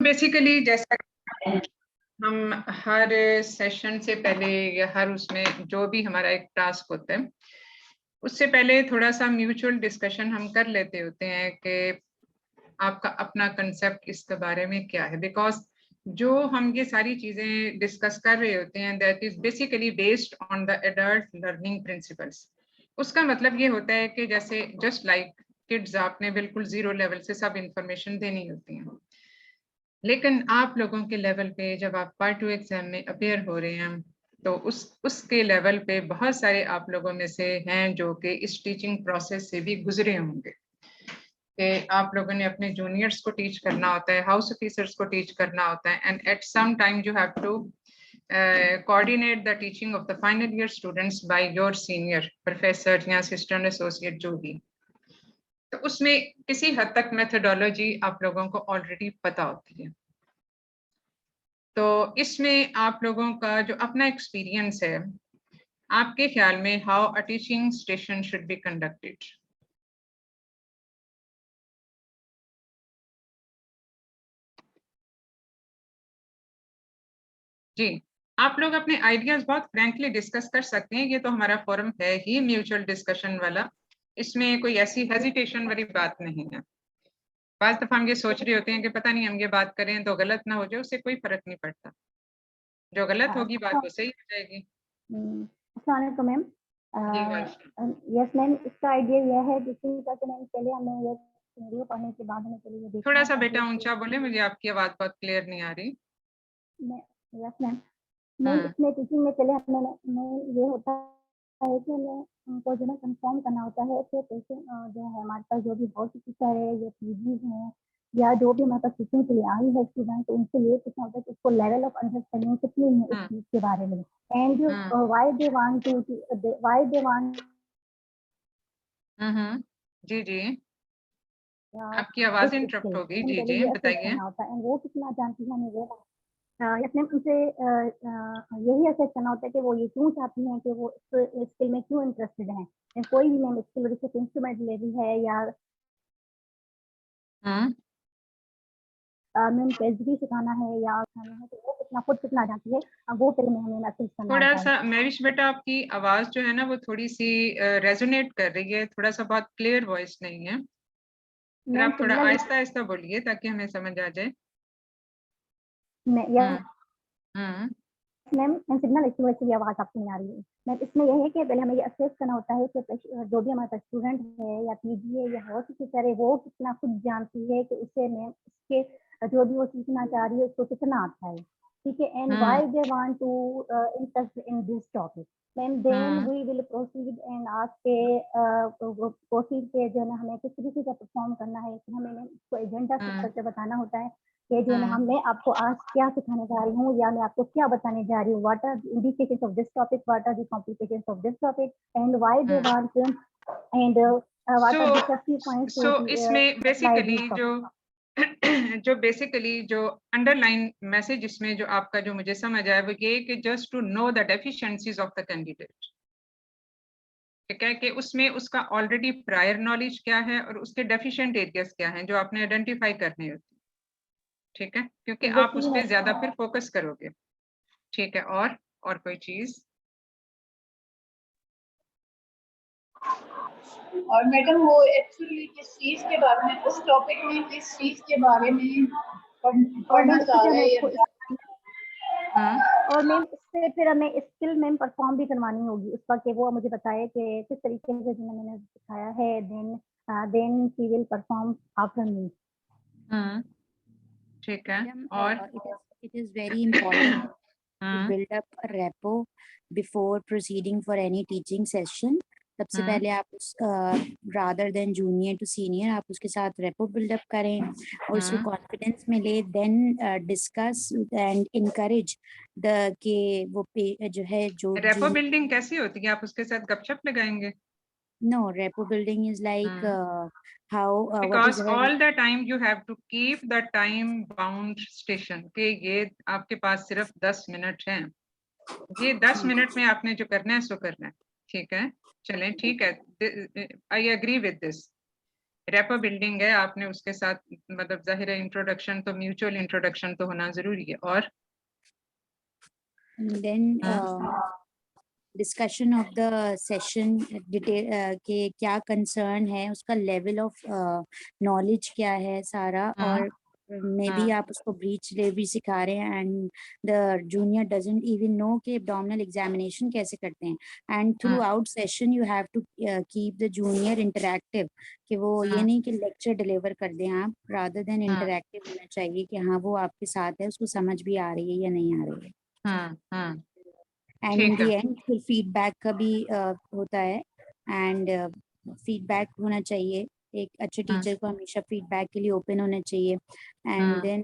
Basically जैसा हम हर session से पहले या हर उसमें जो भी हमारा एक टास्क होता है उससे पहले थोड़ा सा म्यूचुअल डिस्कशन हम कर लेते होते हैं कि आपका अपना कंसेप्ट इसके बारे में क्या है, बिकॉज जो हम ये सारी चीजें डिस्कस कर रहे होते हैं that is basically based on the adult learning principles. उसका मतलब ये होता है कि जैसे जस्ट लाइक किड्स आपने बिल्कुल जीरो लेवल से सब इंफॉर्मेशन देनी होती है, लेकिन आप लोगों के लेवल पे जब आप पार्ट 2 एग्जाम में अपेयर हो रहे हैं तो उसके लेवल पे बहुत सारे आप लोगों में से हैं जो कि इस टीचिंग प्रोसेस से भी गुजरे होंगे कि आप लोगों ने अपने जूनियर्स को टीच करना होता है, हाउस ऑफिसर्स को टीच करना होता है, and at some time you have to coordinate the teaching of the final year students by your senior professor या assistant associate जो भी। तो उसमें किसी हद तक मेथोडोलॉजी आप लोगों को ऑलरेडी पता होती है। तो इसमें आप लोगों का जो अपना एक्सपीरियंस है, आपके ख्याल में how a teaching station should be conducted? जी, आप लोग अपने आइडियाज बहुत फ्रैंकली डिस्कस कर सकते हैं, ये तो हमारा फोरम है ही म्यूचुअल डिस्कशन वाला, इसमें कोई ऐसी हेजिटेशन वाली बात नहीं है। बात दफा हम ये सोच रहे होते हैं कि पता नहीं हम ये बात करें तो गलत ना हो जाए, उससे कोई फर्क नहीं पड़ता, जो गलत होगी बात वो सही हो जाएगी। अस्सलाम वालेकुम मैम। यस मैम, इसका आइडिया यह है जैसे कि मैम पहले हमें ये वीडियो पढ़ने के बाद हमें चलिए देखना थोड़ा सा बेटा ऊंचा बोले, मुझे आपकी आवाज बहुत क्लियर नहीं आ रही। यस मैम, मैम इसमें टीचिंग में पहले हमें ये होता है कि हमें उनको जो है कंफर्म करना होता है कि पेशेंट जो है हमारे पास जो भी हाउस ऑफिसर है या पीजीज हैं या जो भी हमारे पास टीचिंग के लिए आई है स्टूडेंट, तो उनसे ये पूछना होता है कि उसको लेवल ऑफ अंडरस्टैंडिंग कितनी है इस चीज के बारे में, and why they want to जी जी, आपकी आवाज इंटरप्ट हो गई। जी जी बताइए। वो कितना जानती है हमें वो इसमें उनसे यही असेस करना होता है कि वो ये क्यों चाहती हैं, कि वो इस स्किल में क्यों इंटरेस्टेड हैं। कोई भी मैम स्किल जैसे इंस्ट्रूमेंट ले रही है या मैम पेस्ट्री सिखाना है या खाना है, तो वो कितना जानती है वो पहले हमें मैसेज करना थोड़ा होता है। सा मैविश बेटा, आपकी आवाज जो है ना वो थोड़ी सी रेजोनेट कर रही है, थोड़ा सा बहुत क्लियर वॉइस नहीं है, फिर आप थोड़ा आहिस्ता आहिस्ता बोलिए ताकि हमें समझ आ जाए। मैम सिग्नल इशू है इसलिए आवाज आपको नहीं आ रही है। मैम इसमें यह है कि पहले हमें ये असेस करना होता है कि जो भी हमारे पास स्टूडेंट है या पीजी है या हाउस ऑफिसर है वो कितना खुद जानती है कि उसे मैम उसके जो भी वो सीखना चाह रही है उसको कितना आता है, ठीक है, and why they want to interest in this topic. Ma'am then we will proceed and ask के प्रोसीड के जो है हमें किस तरीके का परफॉर्म करना है, कि हमें उसको एजेंडा स्ट्रक्चर बताना होता है कि जो है मैं आपको आज क्या सिखाने जा रही हूँ या मैं आपको क्या बताने जा रही हूँ, what are indications of this topic, what are the complications of this topic, and why they want and what are the safety points to इसमें बेसिकली जो बेसिकली जो अंडरलाइन मैसेज इसमें जो आपका जो मुझे समझ आया वो ये कि just to know the deficiencies of the candidate, ठीक है, कि उसमें उसका ऑलरेडी प्रायर नॉलेज क्या है और उसके डेफिशिएंट एरियाज क्या हैं जो आपने आइडेंटिफाई करने होते हैं, ठीक है, क्योंकि आप उस पर ज्यादा फिर फोकस करोगे, ठीक है। और कोई चीज? और मैडम वो एक्चुअली किस चीज के बारे में, उस टॉपिक में किस चीज के बारे में पढ़ना चाह रहे हैं, और मैम इससे फिर हमें स्किल मैम परफॉर्म भी करवानी होगी उसका, कि वो मुझे बताए कि किस तरीके से मैंने सिखाया है, then she will perform after me. ठीक है। और it is very important to build up a rapport before proceeding for any teaching session. सबसे पहले आप उस rather than junior to senior आप उसके साथ rapport build up करें और उसको confidence मिले, then discuss and encourage the कि वो जो है जो rapport building कैसी होती है? आप उसके साथ गपशप लगाएंगे? No, rapport building is like how because all the time you have to keep the time bound station कि ये आपके पास सिर्फ 10 मिनट हैं, ये 10 मिनट में आपने जो करना है सो करना है, ठीक है, चलें, ठीक है, I agree with this. Rapport building है, आपने उसके साथ मतलब जाहिर है इंट्रोडक्शन तो म्यूचुअल इंट्रोडक्शन तो होना जरूरी है। और then discussion of the session detail के क्या कंसर्न है, उसका लेवल ऑफ नॉलेज क्या है सारा, और मे बी आप उसको ब्रीच ले भी सिखा रहे हैं and the junior doesn't even know कि एब्डोमिनल एग्जामिनेशन कैसे करते हैं। And throughout session you have to keep the junior interactive, कि वो ये नहीं कि लेक्चर डिलीवर कर दें आप, रादर देन इंटरेक्टिव होना चाहिए कि हाँ वो आपके साथ है, उसको समझ भी आ रही है या नहीं आ रही है। एंड इन दी एंड फिर फीडबैक का भी होता है, एंड फीडबैक होना चाहिए। एक अच्छे टीचर को हमेशा फीडबैक के लिए ओपन होना चाहिए। एंड देन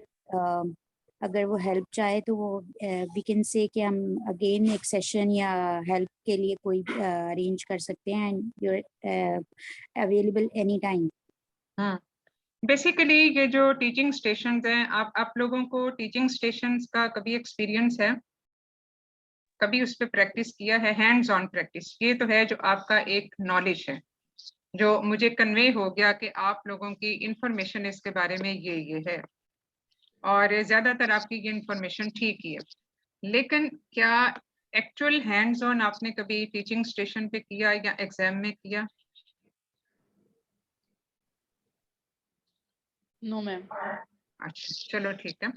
अगर वो हेल्प चाहे तो वो वी कैन से कि हम अगेन एक सेशन या हेल्प के लिए कोई अरेंज कर सकते हैं, and you are available any time. Basically ये जो टीचिंग स्टेशंस हैं, आप लोगों को टीचिंग स्टेशंस का कभी एक्सपीरियंस है, कभी उस पर प्रैक्टिस किया है? हैंड्स ऑन प्रैक्टिस ये तो है जो आपका एक नॉलेज है, जो मुझे कन्वे हो गया कि आप लोगों की इंफॉर्मेशन इसके बारे में ये है, और ज्यादातर आपकी ये इंफॉर्मेशन ठीक ही है। लेकिन क्या एक्चुअल हैंड्स ऑन आपने कभी टीचिंग स्टेशन पे किया या एग्जाम में किया? No ma'am. अच्छा चलो ठीक है।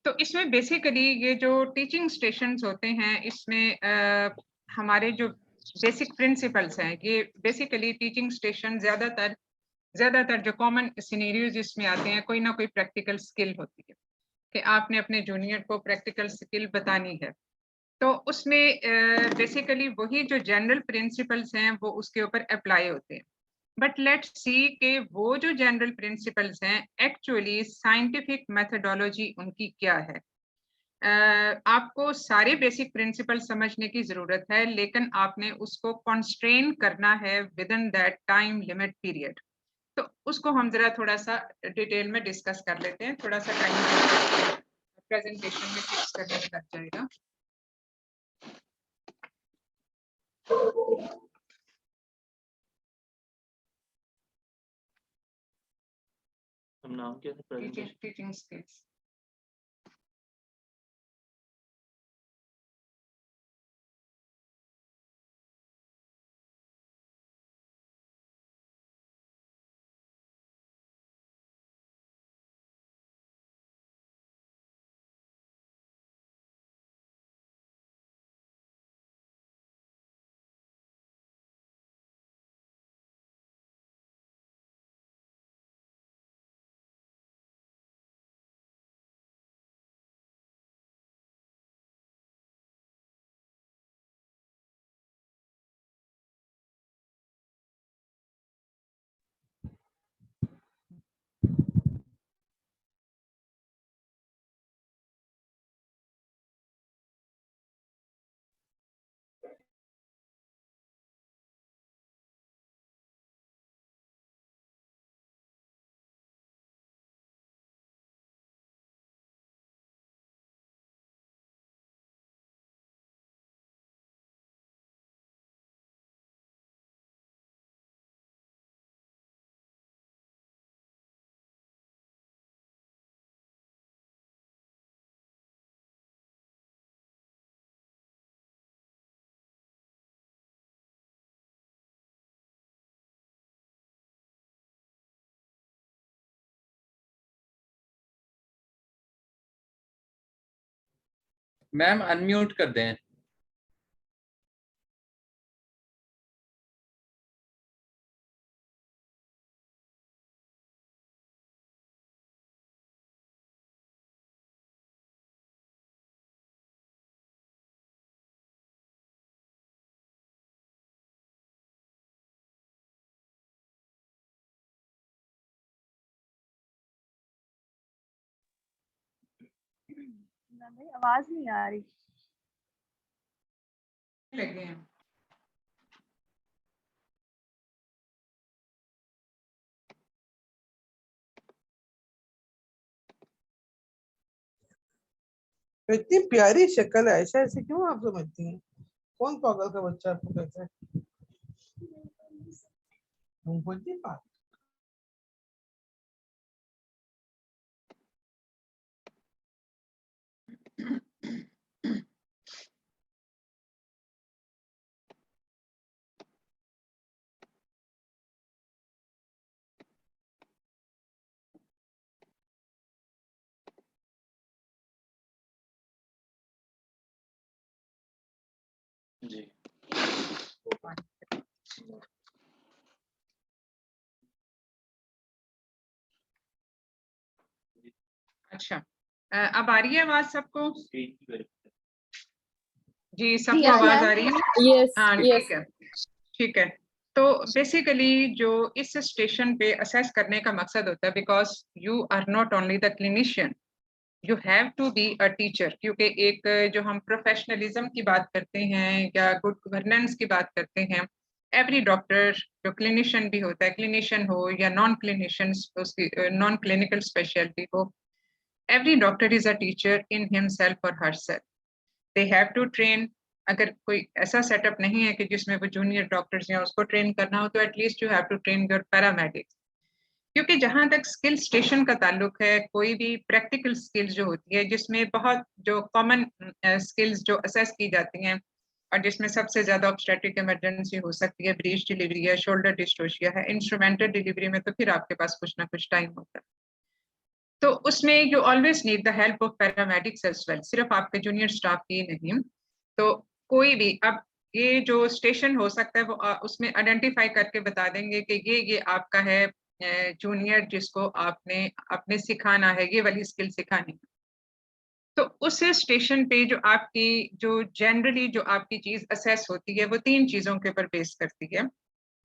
तो इसमें बेसिकली ये जो टीचिंग स्टेशंस होते हैं, इसमें हमारे जो बेसिक प्रिंसिपल्स हैं, ये बेसिकली टीचिंग स्टेशन ज्यादातर जो कॉमन सिनेरियोज इसमें आते हैं, कोई ना कोई प्रैक्टिकल स्किल होती है कि आपने अपने जूनियर को प्रैक्टिकल स्किल बतानी है। तो उसमें बेसिकली वही जो जनरल प्रिंसिपल्स हैं वो उसके ऊपर अप्लाई होते हैं। बट लेट्स सी कि वो जो जनरल प्रिंसिपल्स हैं एक्चुअली साइंटिफिक मेथडोलॉजी उनकी क्या है। आपको सारे बेसिक प्रिंसिपल समझने की जरूरत है, लेकिन आपने उसको कॉन्स्ट्रेन करना है with in that time limit period. तो उसको हम जरा थोड़ा सा डिटेल में डिस्कस कर लेते हैं। थोड़ा सा टाइम प्रेजेंटेशन में फिक्स करने में लग जाएगा। नाम क्या है presentation? Teaching skills. Ma'am unmute कर दें। आवाज नहीं आ रही। लगे हैं इतनी प्यारी शक्ल है, ऐसा ऐसे क्यों आप समझती हैं? कौन पागल का बच्चा आपको कहता है? जी। अच्छा, अब आ रही है आवाज सबको? जी, सबको Yes, आवाज ma'am. आ रही है? Yes, हाँ, yes. ठीक है, ठीक है। तो बेसिकली जो इस स्टेशन पे असेस करने का मकसद होता है, because you are not only the clinician, you have to be a teacher. क्योंकि एक जो हम प्रोफेशनलिज्म की बात करते हैं या गुड गवर्नेंस की बात करते हैं, एवरी डॉक्टर जो क्लिनिशियन भी होता है, क्लिनिशियन हो या नॉन क्लिनिशियन, उसकी नॉन क्लिनिकल स्पेशलिटी हो, every doctor is a teacher in himself और herself. They have to train. अगर कोई ऐसा सेटअप नहीं है कि जिसमें वो जूनियर डॉक्टर्स या उसको ट्रेन करना हो, तो at least you have to train your paramedics. क्योंकि जहां तक स्किल स्टेशन का ताल्लुक है, कोई भी प्रैक्टिकल स्किल्स जो होती है, जिसमें बहुत जो कॉमन स्किल्स जो असेस की जाती हैं, और जिसमें सबसे ज्यादा ऑब्स्टेट्रिक इमरजेंसी हो सकती है, ब्रीच डिलीवरी है, शोल्डर डिस्टोशिया है, इंस्ट्रूमेंटेड डिलीवरी में तो फिर आपके पास कुछ ना कुछ टाइम होता है। तो उसमें you always need the help of paramedics as well, सिर्फ आपके जूनियर स्टाफ की नहीं। तो कोई भी, अब ये जो स्टेशन हो सकता है वो उसमें आइडेंटिफाई करके बता देंगे कि ये आपका है जूनियर, जिसको आपने अपने सिखाना है, ये वाली स्किल सिखानी है। तो उस स्टेशन पे जो आपकी जो जनरली जो आपकी चीज असेस होती है, वो 3 चीजों के ऊपर बेस करती है।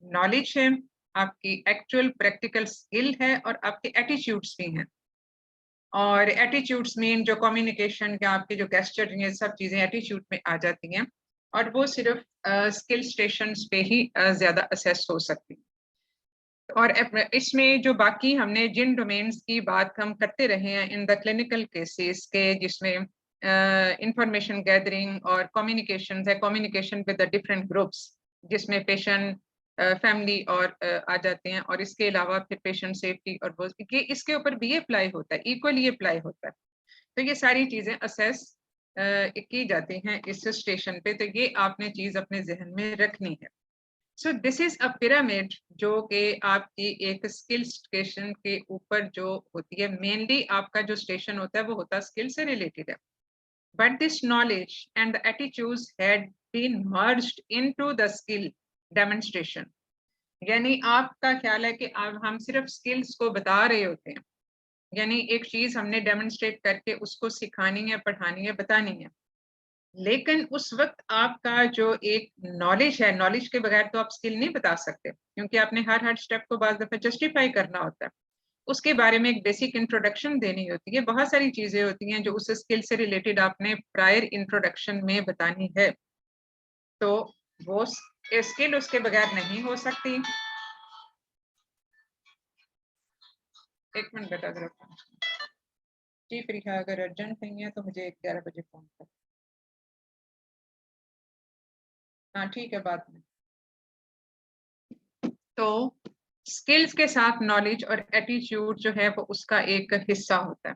नॉलेज है, आपकी एक्चुअल प्रैक्टिकल स्किल है, और आपके एटीट्यूड्स भी हैं। और एटीट्यूड्स मीन जो कम्युनिकेशन या आपके जो गेस्चर, ये सब चीजें एटीट्यूड में आ जाती हैं, और वो सिर्फ स्किल स्टेशंस पे ही ज्यादा असेस हो सकती है। और इसमें जो बाकी हमने जिन डोमेन्स की बात हम करते रहे हैं इन द क्लिनिकल केसेस के, जिसमें इंफॉर्मेशन गैदरिंग और कम्युनिकेशन है, communication with the different groups, जिसमें पेशेंट, फैमिली और आ जाते हैं, और इसके अलावा फिर पेशेंट सेफ्टी और वो इसके ऊपर भी अप्लाई होता है, इक्वली अप्लाई होता है। तो ये सारी चीजें असेस की जाती हैं इस स्टेशन पे। तो ये आपने चीज अपने जहन में रखनी है। So this is a pyramid, जो कि आपकी एक स्किल स्टेशन के ऊपर जो होती है। मेनली आपका जो स्टेशन होता है वो होता है स्किल से रिलेटेड है, but this knowledge and the attitudes had been merged into the skill demonstration. यानी आपका ख्याल है कि अब हम सिर्फ स्किल्स को बता रहे होते हैं, यानी एक चीज हमने डेमोन्स्ट्रेट करके उसको सिखानी है, पढ़ानी है, बतानी है। लेकिन उस वक्त आपका जो एक नॉलेज है, नॉलेज के बगैर तो आप स्किल नहीं बता सकते, क्योंकि आपने हर स्टेप को बाज़ दफा जस्टिफाई करना होता है, उसके बारे में एक बेसिक इंट्रोडक्शन देनी होती है, बहुत सारी चीजें होती हैं जो उस स्किल से रिलेटेड आपने प्रायर इंट्रोडक्शन में बतानी है। तो वो स्किल उसके बगैर नहीं हो सकती। एक मिनट बेटा, जरा जी प्रिया, अगर अर्जेंट नहीं है तो मुझे 11 बजे फोन कर। हाँ ठीक है, बाद में। तो स्किल्स के साथ नॉलेज और एटीट्यूड जो है वो उसका एक हिस्सा होता है।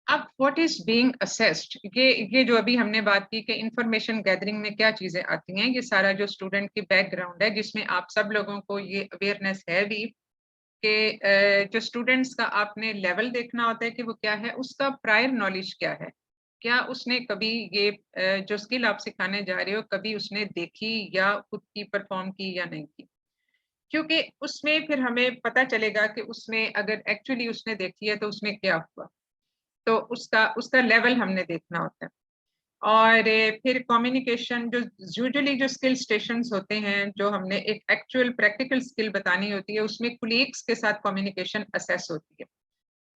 अब व्हाट इज बीइंग असेस्ड, ये जो अभी हमने बात की कि इंफॉर्मेशन गैदरिंग में क्या चीजें आती हैं, ये सारा जो स्टूडेंट की बैकग्राउंड है, जिसमें आप सब लोगों को ये अवेयरनेस है भी कि जो स्टूडेंट्स का आपने लेवल देखना होता है कि वो क्या है, उसका प्रायर नॉलेज क्या है, क्या उसने कभी ये जो स्किल आप सिखाने जा रहे हो कभी उसने देखी या खुद की परफॉर्म की या नहीं की। क्योंकि उसमें फिर हमें पता चलेगा कि उसमें अगर एक्चुअली उसने देखी है तो उसमें क्या हुआ, तो उसका उसका लेवल हमने देखना होता है। और फिर कम्युनिकेशन, जो यूजुअली जो स्किल स्टेशंस होते हैं, जो हमने एक एक्चुअल प्रैक्टिकल स्किल बतानी होती है, उसमें कुलीग्स के साथ कम्युनिकेशन असेस होती है।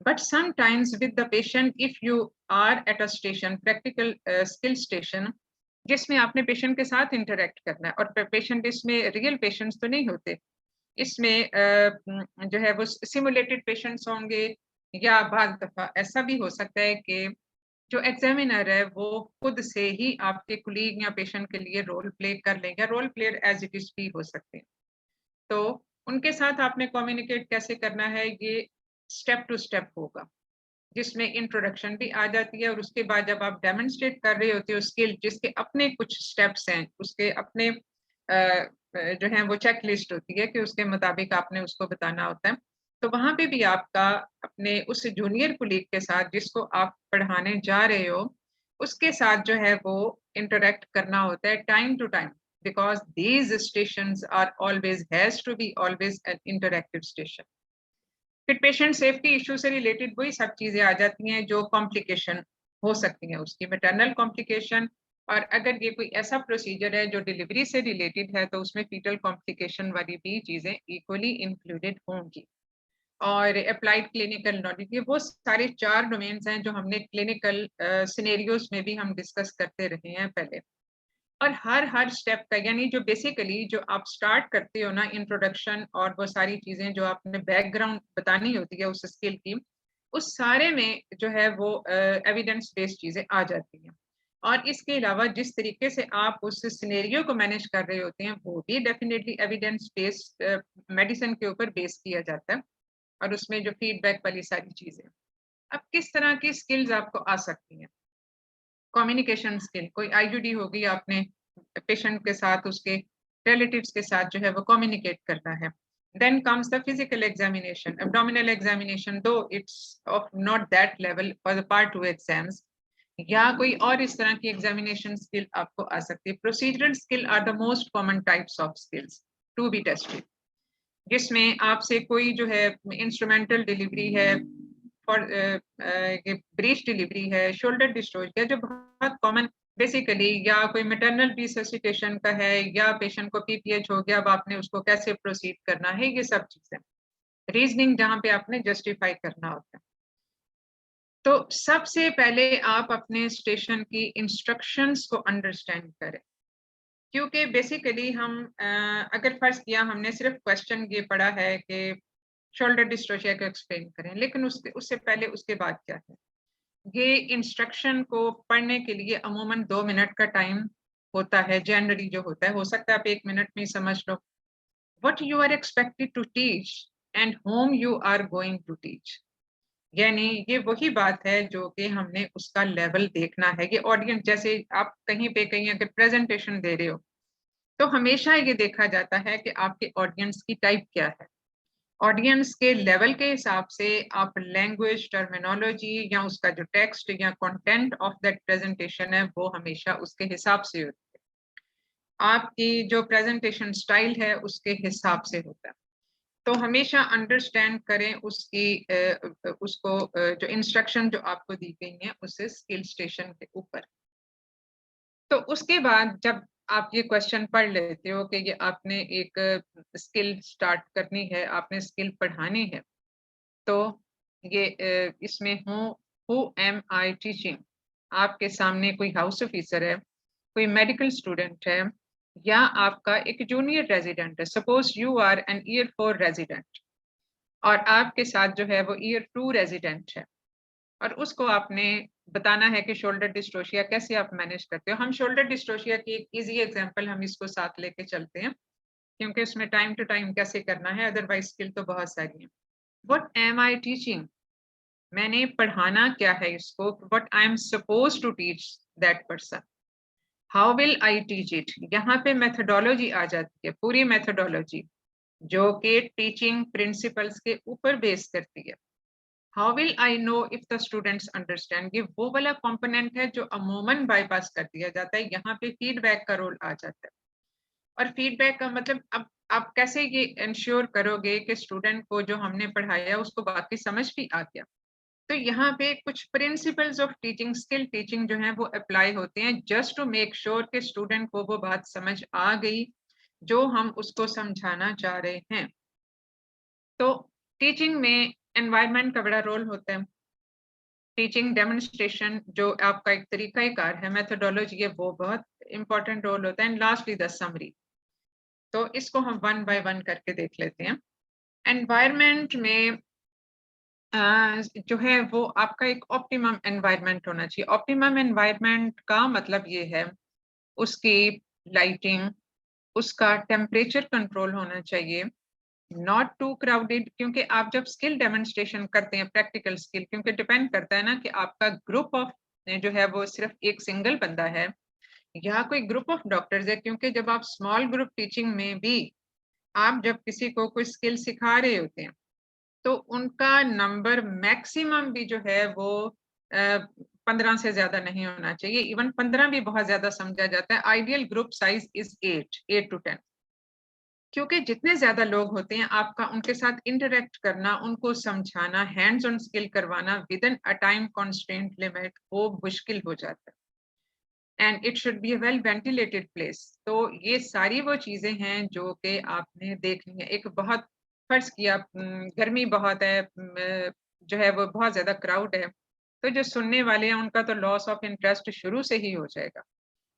But sometimes with the patient, if you are at a station, practical skill station, जिसमें आपने पेशेंट के साथ इंटरेक्ट करना है, और पेशेंट इसमें रियल पेशेंट्स तो नहीं होते, इसमें जो है वो सिमुलेटेड पेशेंट्स होंगे, या बाद दफा ऐसा भी हो सकता है कि जो एग्जामिनर है वो खुद से ही आपके कुलीग या पेशेंट के लिए रोल प्ले कर लेंगे, या role player as it is भी हो सकते हैं। तो उनके साथ आपने कम्युनिकेट कैसे करना है, ये स्टेप टू स्टेप होगा, जिसमें इंट्रोडक्शन भी आ जाती है, और उसके बाद जब आप डेमोन्स्ट्रेट कर रहे होते हो स्किल, जिसके अपने कुछ स्टेप्स हैं, उसके अपने जो है वो चेक लिस्ट होती है कि उसके मुताबिक आपने उसको बताना होता है। तो वहां पे भी आपका अपने उस जूनियर कुलीग के साथ, जिसको आप पढ़ाने जा रहे हो, उसके साथ जो है वो इंटरेक्ट करना होता है time to time, because these stations are always has to be always an interactive station. फिर पेशेंट सेफ्टी इशू से रिलेटेड वही सब चीजें आ जाती हैं जो कॉम्प्लिकेशन हो सकती हैं, उसकी मैटरनल कॉम्प्लिकेशन, और अगर ये कोई ऐसा प्रोसीजर है जो डिलीवरी से रिलेटेड है तो उसमें फीटल कॉम्प्लिकेशन वाली भी चीजें इक्वली इंक्लूडेड होंगी। और अप्लाइड क्लिनिकल नॉलेज, ये वो सारे 4 डोमेन्स हैं जो हमने क्लिनिकल सिनेरियोज में भी हम डिस्कस करते रहे हैं पहले। और हर स्टेप का, यानी जो बेसिकली जो आप स्टार्ट करते हो ना, इंट्रोडक्शन और वो सारी चीजें जो आपने बैकग्राउंड बतानी होती है उस स्किल की, उस सारे में जो है वो एविडेंस बेस्ड चीजें आ जाती हैं। और इसके अलावा जिस तरीके से आप उस सिनेरियो को मैनेज कर रहे होते हैं वो भी डेफिनेटली एविडेंस बेस्ड मेडिसिन के ऊपर बेस किया जाता है, और उसमें जो फीडबैक वाली सारी चीजें। अब किस तरह की स्किल्स आपको आ सकती हैं? कम्युनिकेशन स्किल, कोई आईयूडी होगी, आपने पेशेंट के साथ, उसके रिलेटिव्स के साथ जो है वो कम्युनिकेट करना है। Then comes the physical examination, abdominal examination, though it's of not that level for the part 2 exams, या कोई और इस तरह की एग्जामिनेशन स्किल आपको आ सकती है। Procedural skill are the most common types of skills to be tested, जिसमें आपसे कोई जो है इंस्ट्रूमेंटल डिलीवरी है, फॉर ब्रीच डिलीवरी है, शोल्डर डिस्चार्ज है, जो बहुत कॉमन बेसिकली, या कोई मैटरनल रिससिटेशन का है, या पेशेंट को पीपीएच हो गया, अब आपने उसको कैसे प्रोसीड करना है, ये सब चीजें रीजनिंग जहां पे आपने जस्टिफाई करना होता है। तो सबसे पहले आप अपने स्टेशन की इंस्ट्रक्शंस को अंडरस्टैंड करें, क्योंकि बेसिकली हम अगर फर्ज किया हमने सिर्फ क्वेश्चन ये पढ़ा है कि शोल्डर डिस्ट्रोशिया को एक्सप्लेन करें, लेकिन उससे पहले उसके बाद क्या है, ये इंस्ट्रक्शन को पढ़ने के लिए अमूमन 2 मिनट का टाइम होता है, जनरली जो होता है, हो सकता है आप 1 मिनट में ही समझ लो। What you are expected to teach and whom you are going to teach, यानी ये वही बात है जो कि हमने उसका लेवल देखना है। ये ऑडियंस, जैसे आप कहीं पे कहीं अगर प्रेजेंटेशन दे रहे हो तो हमेशा ये देखा जाता है कि आपके ऑडियंस की टाइप क्या है, ऑडियंस के लेवल के हिसाब से आप लैंग्वेज, टर्मिनोलॉजी, या उसका जो टेक्स्ट या कंटेंट ऑफ दैट प्रेजेंटेशन है वो हमेशा उसके हिसाब से होती है, आपकी जो प्रेजेंटेशन स्टाइल है उसके हिसाब से होता है। तो हमेशा अंडरस्टैंड करें उसको जो इंस्ट्रक्शन जो आपको दी गई है उससे स्किल स्टेशन के ऊपर। तो उसके बाद जब आप ये क्वेश्चन पढ़ लेते हो कि ये आपने एक स्किल स्टार्ट करनी है, आपने स्किल पढ़ानी है, तो ये इसमें हु एम आई टीचिंग, आपके सामने कोई हाउस ऑफिसर है, कोई मेडिकल स्टूडेंट है, या आपका एक जूनियर रेजिडेंट है। Suppose you are an year 4 resident और आपके साथ जो है वो ईयर 2 रेजिडेंट है, और उसको आपने बताना है कि शोल्डर डिस्ट्रोशिया कैसे आप मैनेज करते हो। हम शोल्डर डिस्ट्रोशिया की एक इजी एग्जांपल हम इसको साथ लेके चलते हैं, क्योंकि उसमें टाइम टू टाइम कैसे करना है, अदरवाइज स्किल तो बहुत सारी है। व्हाट एम आई टीचिंग, मैंने पढ़ाना क्या है इसको, what I am suppose to teach that person, how will I teach it, यहाँ पे मेथोडोलॉजी आ जाती है, पूरी मेथोडोलॉजी जो कि टीचिंग प्रिंसिपल्स के ऊपर बेस करती है। How will I know if the students understand, ये वो वाला कंपोनेंट है जो अमूमन बाईपास कर दिया जाता है, यहाँ पे फीडबैक का रोल आ जाता है। और फीडबैक का मतलब अब आप कैसे ये इंश्योर करोगे कि स्टूडेंट को जो हमने पढ़ाया उसको बाकी समझ भी आ गया। तो यहाँ पे कुछ principles of teaching, skill teaching जो है वो अप्लाई होते हैं, जस्ट टू मेक श्योर कि स्टूडेंट को वो बात समझ आ गई जो हम उसको समझाना चाह रहे हैं। तो टीचिंग में एनवायरनमेंट का बड़ा रोल होता है। टीचिंग डेमोन्स्ट्रेशन जो आपका एक तरीकाकार है, मेथोडोलॉजी है, वो बहुत इंपॉर्टेंट रोल होता है। एंड लास्टली द समरी, तो इसको हम 1 बाय 1 करके देख लेते हैं। एनवायरनमेंट में जो है वो आपका एक ऑप्टिमम एनवायरनमेंट होना चाहिए। ऑप्टिमम एनवायरनमेंट का मतलब ये है उसकी लाइटिंग, उसका टेम्परेचर कंट्रोल होना चाहिए, नॉट टू क्राउडेड, क्योंकि आप जब स्किल डेमोन्स्ट्रेशन करते हैं, प्रैक्टिकल स्किल, क्योंकि डिपेंड करता है ना कि आपका ग्रुप ऑफ जो है वो सिर्फ एक सिंगल बंदा है या कोई ग्रुप ऑफ डॉक्टर्स है। क्योंकि जब आप स्मॉल ग्रुप टीचिंग में भी आप जब किसी को कोई स्किल सिखा रहे होते हैं तो उनका नंबर मैक्सिमम भी जो है वो 15 से ज्यादा नहीं होना चाहिए, इवन 15 भी बहुत ज्यादा समझा जाता है। Ideal group size is 8 to 10, क्योंकि जितने ज्यादा लोग होते हैं आपका उनके साथ इंटरेक्ट करना, उनको समझाना, हैंड्स ऑन स्किल करवाना with in a time constant limit वो मुश्किल हो जाता है। And it should be a well ventilated place. तो ये सारी वो चीजें हैं जो कि आपने देखनी है। एक बहुत, फर्ज किया गर्मी बहुत है, जो है वो बहुत ज्यादा क्राउड है, तो जो सुनने वाले हैं उनका तो लॉस ऑफ इंटरेस्ट शुरू से ही हो जाएगा,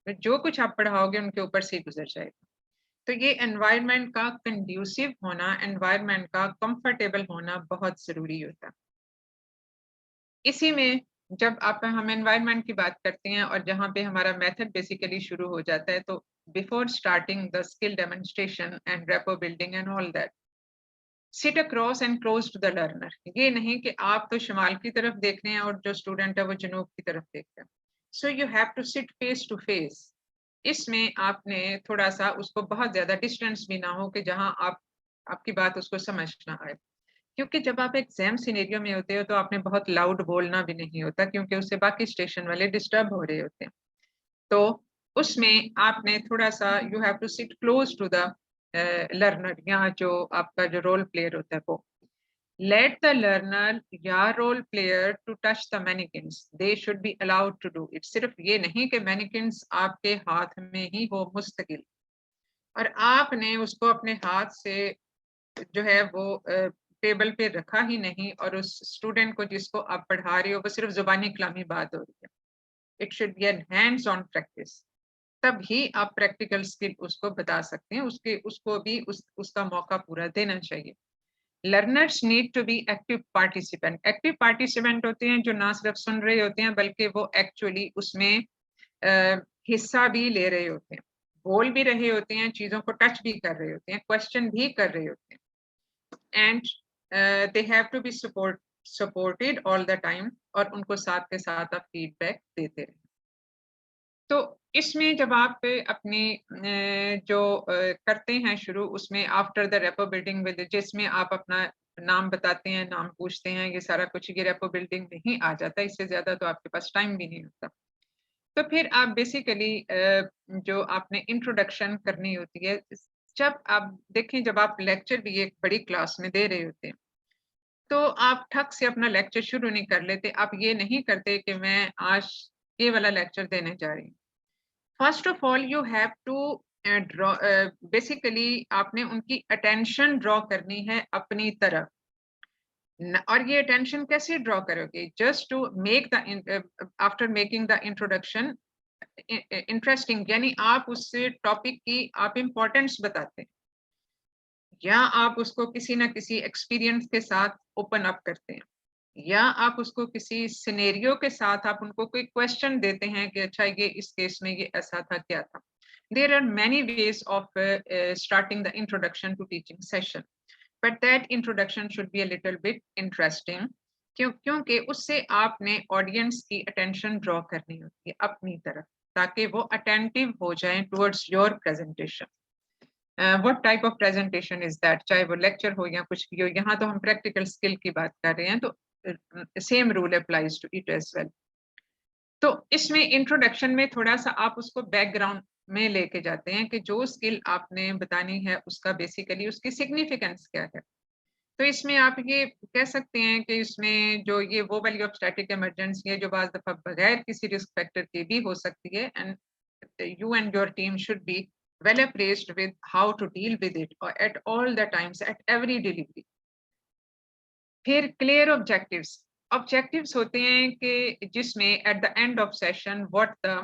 तो जो कुछ आप पढ़ाओगे उनके ऊपर से ही गुजर जाएगा। तो ये एनवायरनमेंट का कंड्यूसिव होना, एनवायरनमेंट का कंफर्टेबल होना बहुत जरूरी होता है। इसी में जब हम एनवायरनमेंट की बात करते हैं और जहाँ पे हमारा मेथड बेसिकली शुरू हो जाता है, तो before starting the skill demonstration and rapport building and all that, sit across and close to the learner. ये नहीं कि आप तो शुमाल की तरफ देख रहे हैं और जो स्टूडेंट है वो जनूब की तरफ देख रहे हैं। So you have to sit face to face. इसमें आपने थोड़ा सा उसको बहुत ज्यादा डिस्टेंस भी ना हो कि जहां आपकी बात उसको समझ ना आए, क्योंकि जब आप एग्जाम सिनेरियो में होते हो तो आपने बहुत लाउड बोलना भी नहीं होता, क्योंकि उससे बाकी स्टेशन वाले डिस्टर्ब हो रहे होते हैं। तो उसमें आपने थोड़ा सा you have to sit close to the learner, या जो आपका जो रोल प्लेयर होता है वो। Let the learner या role player to touch the mannequins. They should be allowed to do it. सिर्फ ये नहीं कि mannequins आपके हाथ में ही हो मुस्तकिल, और आपने उसको अपने हाथ से जो है वो टेबल पे रखा ही नहीं, और उस स्टूडेंट को जिसको आप पढ़ा रहे हो वो सिर्फ जुबानी कलामी बात हो रही है। It should be an hands on practice. तब ही आप प्रैक्टिकल स्किल उसको बता सकते हैं, उसको भी उसका मौका पूरा देना चाहिए। Learners need to be active participant. Active participant होते हैं जो ना सिर्फ सुन रहे होते हैं बल्कि वो एक्चुअली उसमें हिस्सा भी ले रहे होते हैं, बोल भी रहे होते हैं, चीजों को टच भी कर रहे होते हैं, क्वेश्चन भी कर रहे होते हैं। And they have to be supported all the time, और उनको साथ के साथ आप फीडबैक देते रहे। तो इसमें जब आप अपनी जो करते हैं शुरू, उसमें after the rapport building with, जिसमें आप अपना नाम बताते हैं, नाम पूछते हैं, ये सारा कुछ ये रेपो बिल्डिंग में ही आ जाता है, इससे ज्यादा तो आपके पास टाइम भी नहीं होता। तो फिर आप बेसिकली जो आपने इंट्रोडक्शन करनी होती है, जब आप देखें, जब आप लेक्चर भी एक बड़ी क्लास में दे रहे होते हैं तो आप ठक से अपना लेक्चर शुरू नहीं कर लेते। आप ये नहीं करते कि मैं आज ये वाला लेक्चर देने जा रही हूँ। First of all you have to draw, basically आपने उनकी अटेंशन ड्रॉ करनी है अपनी तरफ। और ये अटेंशन कैसे ड्रॉ करोगे? Just to make the, after making the introduction interesting, यानी आप उससे टॉपिक की आप इम्पोर्टेंस बताते हैं, या आप उसको किसी ना किसी एक्सपीरियंस के साथ ओपन अप करते हैं, या आप उसको किसी सिनेरियो के साथ आप उनको कोई क्वेश्चन देते हैं कि अच्छा ये इस केस में ये ऐसा था, क्या था। There are many ways of starting the introduction to teaching session, but that introduction should be a little bit interesting, क्योंकि उससे आपने ऑडियंस की अटेंशन ड्रॉ करनी होती है अपनी तरफ, ताकि वो अटेंटिव हो जाएं towards your presentation. What type of presentation is that, चाहे वो लेक्चर हो या कुछ भी हो। यहाँ तो हम प्रैक्टिकल स्किल की बात कर रहे हैं, तो same rule applies to it as well. तो इसमें इंट्रोडक्शन में थोड़ा सा आप उसको बैकग्राउंड में लेके जाते हैं कि जो स्किल आपने बतानी है उसका बेसिकली उसकी सिग्निफिकेंस क्या है। तो इसमें आप ये कह सकते हैं कि इसमें जो ये वो वाली ऑफ स्टैटिक इमरजेंसी है जो बाज़ दफा बगैर किसी रिस्क फैक्टर के भी हो सकती है, and you and your team should be well appraised with how to deal with it or at all the times, at every delivery. फिर clear objectives. Objectives होते हैं कि जिसमें at the end of session what the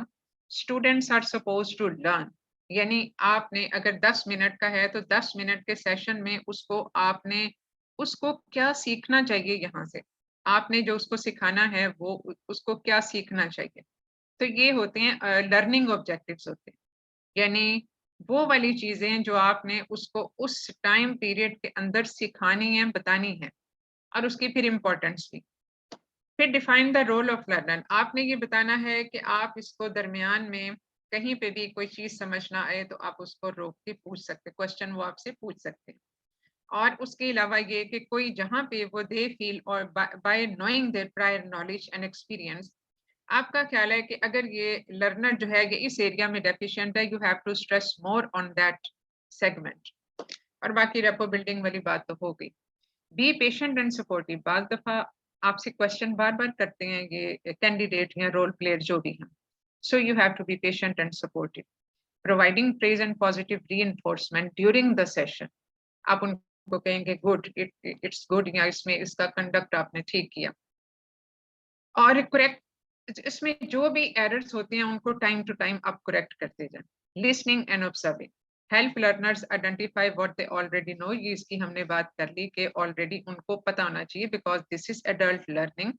students are supposed to learn. यानी आपने अगर 10 minute का है तो 10 मिनट के सेशन में उसको क्या सीखना चाहिए, यहाँ से आपने जो उसको सिखाना है वो उसको क्या सीखना चाहिए। तो ये होते हैं लर्निंग ऑब्जेक्टिव्स होते हैं, यानी वो वाली चीजें जो आपने उसको उस टाइम पीरियड के अंदर सिखानी है, बतानी है, और उसकी फिर इम्पोर्टेंस भी। फिर define the role of learner. आपने ये बताना है कि आप इसको दरमियान में कहीं पे भी कोई चीज समझ ना आए तो आप उसको रोक के पूछ सकते, क्वेश्चन वो आपसे पूछ सकते हैं। और उसके अलावा ये कि कोई जहाँ पे वो दे फील और by knowing their prior knowledge and experience, आपका ख्याल है कि अगर ये लर्नर जो है ये इस एरिया में डेफिशिएंट है, you have to stress more on that segment. और बाकी रेपो बिल्डिंग वाली बात तो हो गई। Be patient and supportive. बार दफा आपसे क्वेश्चन बार बार करते हैं ये कैंडिडेट या रोल प्लेयर जो भी हैं, so you have to be patient and supportive. Providing praise and positive reinforcement during the session. आप उनको कहेंगे गुड, इट्स गुड, या इसमें इसका कंडक्ट आपने ठीक किया। और करेक्ट, इसमें जो भी एरर्स होते हैं उनको टाइम टू टाइम आप करेक्ट करते जाएं। Listening and observing. Help learners identify what they already know. ये इसकी हमने बात कर ली कि ऑलरेडी उनको पता होना चाहिए, because this is adult learning.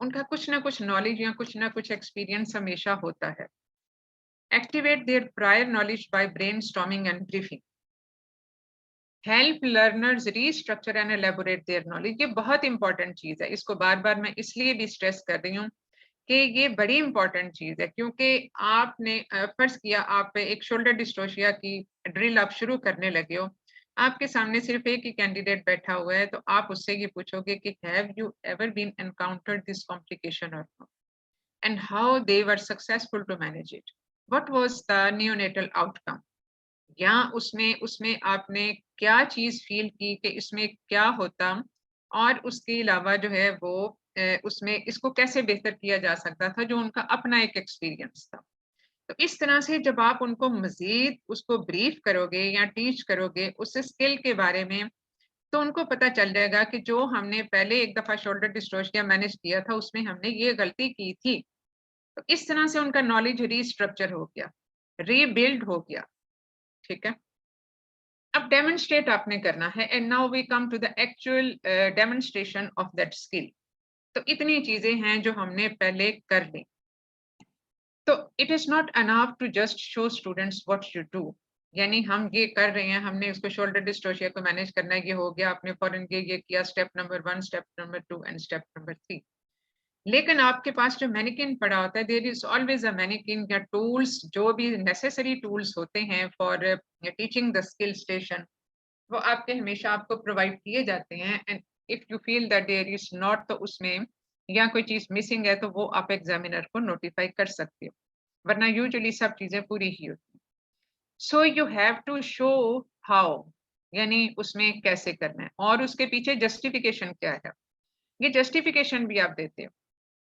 उनका कुछ ना कुछ नॉलेज या कुछ ना कुछ एक्सपीरियंस हमेशा होता है। Activate their prior knowledge by brainstorming and briefing. Help learners restructure and elaborate their knowledge. ये बहुत इंपॉर्टेंट चीज है, इसको बार बार मैं इसलिए भी स्ट्रेस कर रही हूँ कि ये बड़ी इंपॉर्टेंट चीज है, क्योंकि आपने फर्ज किया आप एक शोल्डर डिस्ट्रोशिया की ड्रिल आप शुरू करने लगे हो, आपके सामने सिर्फ एक ही कैंडिडेट बैठा हुआ है, तो आप उससे ये पूछोगे कि have you ever been encountered this complication और not, and how they were successful to manage it, what was the neonatal outcome, या उसमें आपने क्या चीज फील की कि इसमें क्या होता, और उसके अलावा जो है वो उसमें इसको कैसे बेहतर किया जा सकता था, जो उनका अपना एक एक्सपीरियंस था। तो इस तरह से जब आप उनको मजीद उसको ब्रीफ करोगे या टीच करोगे उस स्किल के बारे में, तो उनको पता चल जाएगा कि जो हमने पहले एक दफा शोल्डर डिस्ट्रोशिया मैनेज किया था उसमें हमने ये गलती की थी। तो इस तरह से उनका नॉलेज रीस्ट्रक्चर हो गया, रीबिल्ड हो गया। ठीक है, अब डेमोन्स्ट्रेट आपने करना है, and now we come to the actual demonstration of that skill. तो इतनी चीजें हैं जो हमने पहले कर ली। तो it is not enough to just show students what you do, यानी हम ये कर रहे हैं, हमने उसको शोल्डर डिस्ट्रोशिया को मैनेज करना है, ये हो गया, आपने फौरन ये किया, step number 1, step number 2 and step number 3। लेकिन आपके पास जो मैनिकिन पड़ा होता है, there is always a manikin या टूल्स, जो भी नेसेसरी टूल्स होते हैं for teaching the skill station, वो आपके हमेशा आपको प्रोवाइड किए जाते हैं। And if you feel that there is not, तो उसमें या कोई चीज मिसिंग है तो वो आप एग्जामिनर को नोटिफाई कर सकते हो, वरना यूजुअली सब चीजें पूरी ही होती हैं। So you have to show how, यानी उसमें कैसे करना है, और उसके पीछे जस्टिफिकेशन क्या है, ये जस्टिफिकेशन भी आप देते हो।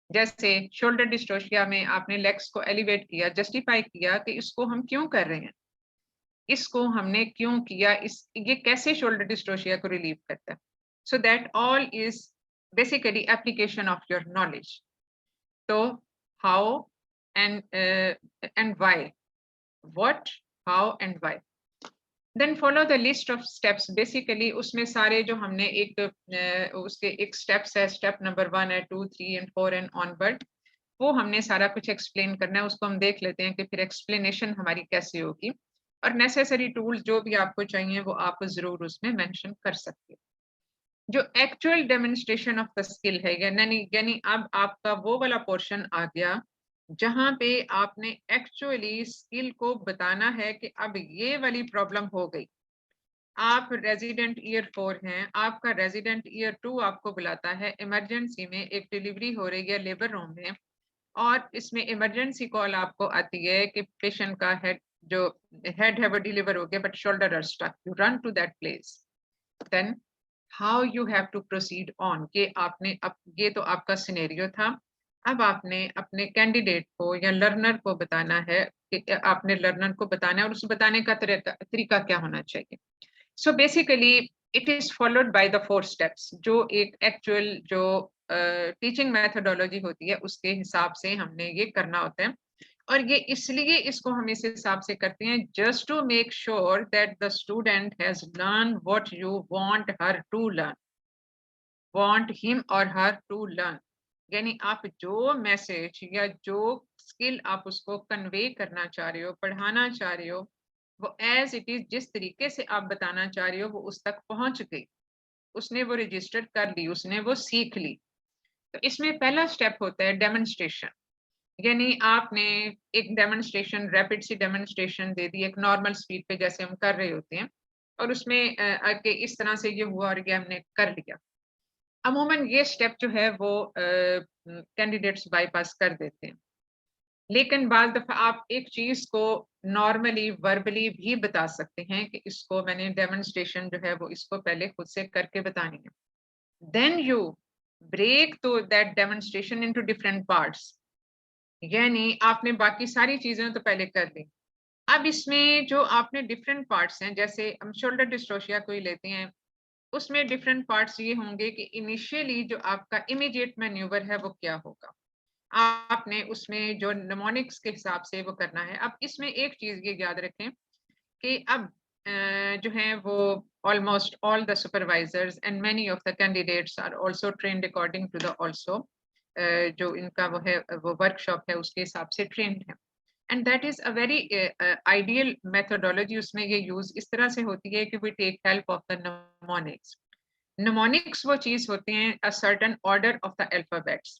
जैसे शोल्डर डिस्ट्रोशिया में आपने लेग्स को एलिवेट किया, जस्टिफाई किया कि इसको हम क्यों कर रहे हैं, इसको हमने क्यों किया, ये कैसे शोल्डर डिस्ट्रोशिया को रिलीव करता है। So that all is basically application of your knowledge. तो how and why, what, how and why, then follow the list of steps. Basically उसमें सारे जो हमने उसके एक स्टेप्स है, स्टेप नंबर 1 है, 2, 3 एंड 4 एंड ऑनवर्ड, वो हमने सारा कुछ एक्सप्लेन करना है। उसको हम देख लेते हैं कि फिर एक्सप्लेनेशन हमारी कैसे होगी, और नेसेसरी टूल्स जो भी आपको चाहिए वो आप जरूर उसमें मेंशन कर सकते हो। जो actual demonstration of the skill है, यानी अब आपका वो वाला पोर्शन आ गया जहां पे आपने एक्चुअली स्किल को बताना है कि अब ये वाली प्रॉब्लम हो गई। आप रेजिडेंट ईयर 4 हैं, आपका रेजिडेंट ईयर 2 आपको बुलाता है इमरजेंसी में, एक डिलीवरी हो रही है लेबर रूम में, और इसमें इमरजेंसी कॉल आपको आती है कि पेशेंट का हेड है वो डिलीवर हो गया but shoulder are stuck, you run to that place. Then how you have to proceed on, कि आपने अब ये तो आपका सिनेरियो था, अब आपने अपने कैंडिडेट को या लर्नर को बताना है कि आपने लर्नर को बताना है, और उस बताने का तरीका क्या होना चाहिए। So basically it is followed by the 4 steps, जो एक एक्चुअल जो टीचिंग मेथोडोलॉजी होती है उसके हिसाब से हमने ये करना होता है। और ये इसलिए इसको हम इस हिसाब से करते हैं, just to make sure that the student has learn what you want her to learn, want him और हर टू लर्न, यानी आप जो मैसेज या जो स्किल आप उसको कन्वे करना चाह रहे हो, पढ़ाना चाह रहे हो, वो एज इट इज, जिस तरीके से आप बताना चाह रहे हो वो उस तक पहुंच गई, उसने वो रजिस्टर कर ली, उसने वो सीख ली। तो इसमें पहला स्टेप होता है डेमोन्स्ट्रेशन, यानी आपने एक डेमोन्स्ट्रेशन, रैपिड सी डेमोन्स्ट्रेशन दे दी एक नॉर्मल स्पीड पे जैसे हम कर रहे होते हैं, और उसमें आके इस तरह से ये हुआ और ये हमने कर लिया। अमूमन ये स्टेप जो है वो कैंडिडेट्स बाईपास कर देते हैं, लेकिन बाज़ दफ़ा आप एक चीज़ को नॉर्मली वर्बली भी बता सकते हैं कि इसको मैंने डेमोन्स्ट्रेशन जो है वो इसको पहले खुद से करके बतानी है। Then you break to that demonstration into different parts, यानी आपने बाकी सारी चीजें तो पहले कर ली। अब इसमें जो आपने डिफरेंट पार्ट्स हैं, जैसे हम शोल्डर डिस्ट्रोशिया को ही लेते हैं, उसमें डिफरेंट पार्ट्स ये होंगे कि इनिशियली जो आपका इमीडिएट मैन्यूवर है वो क्या होगा, आपने उसमें जो निमोनिक्स के हिसाब से वो करना है। अब इसमें एक चीज ये याद रखें कि अब जो है वो almost all the supervisors and many of the candidates are also trained according to the also जो इनका वो है वो वर्कशॉप है उसके हिसाब से ट्रेंड है, and that is a very ideal methodology। उसमें ये यूज इस तरह से होती है कि we take help of the mnemonics। mnemonics वो चीज होते हैं a certain order of the alphabets,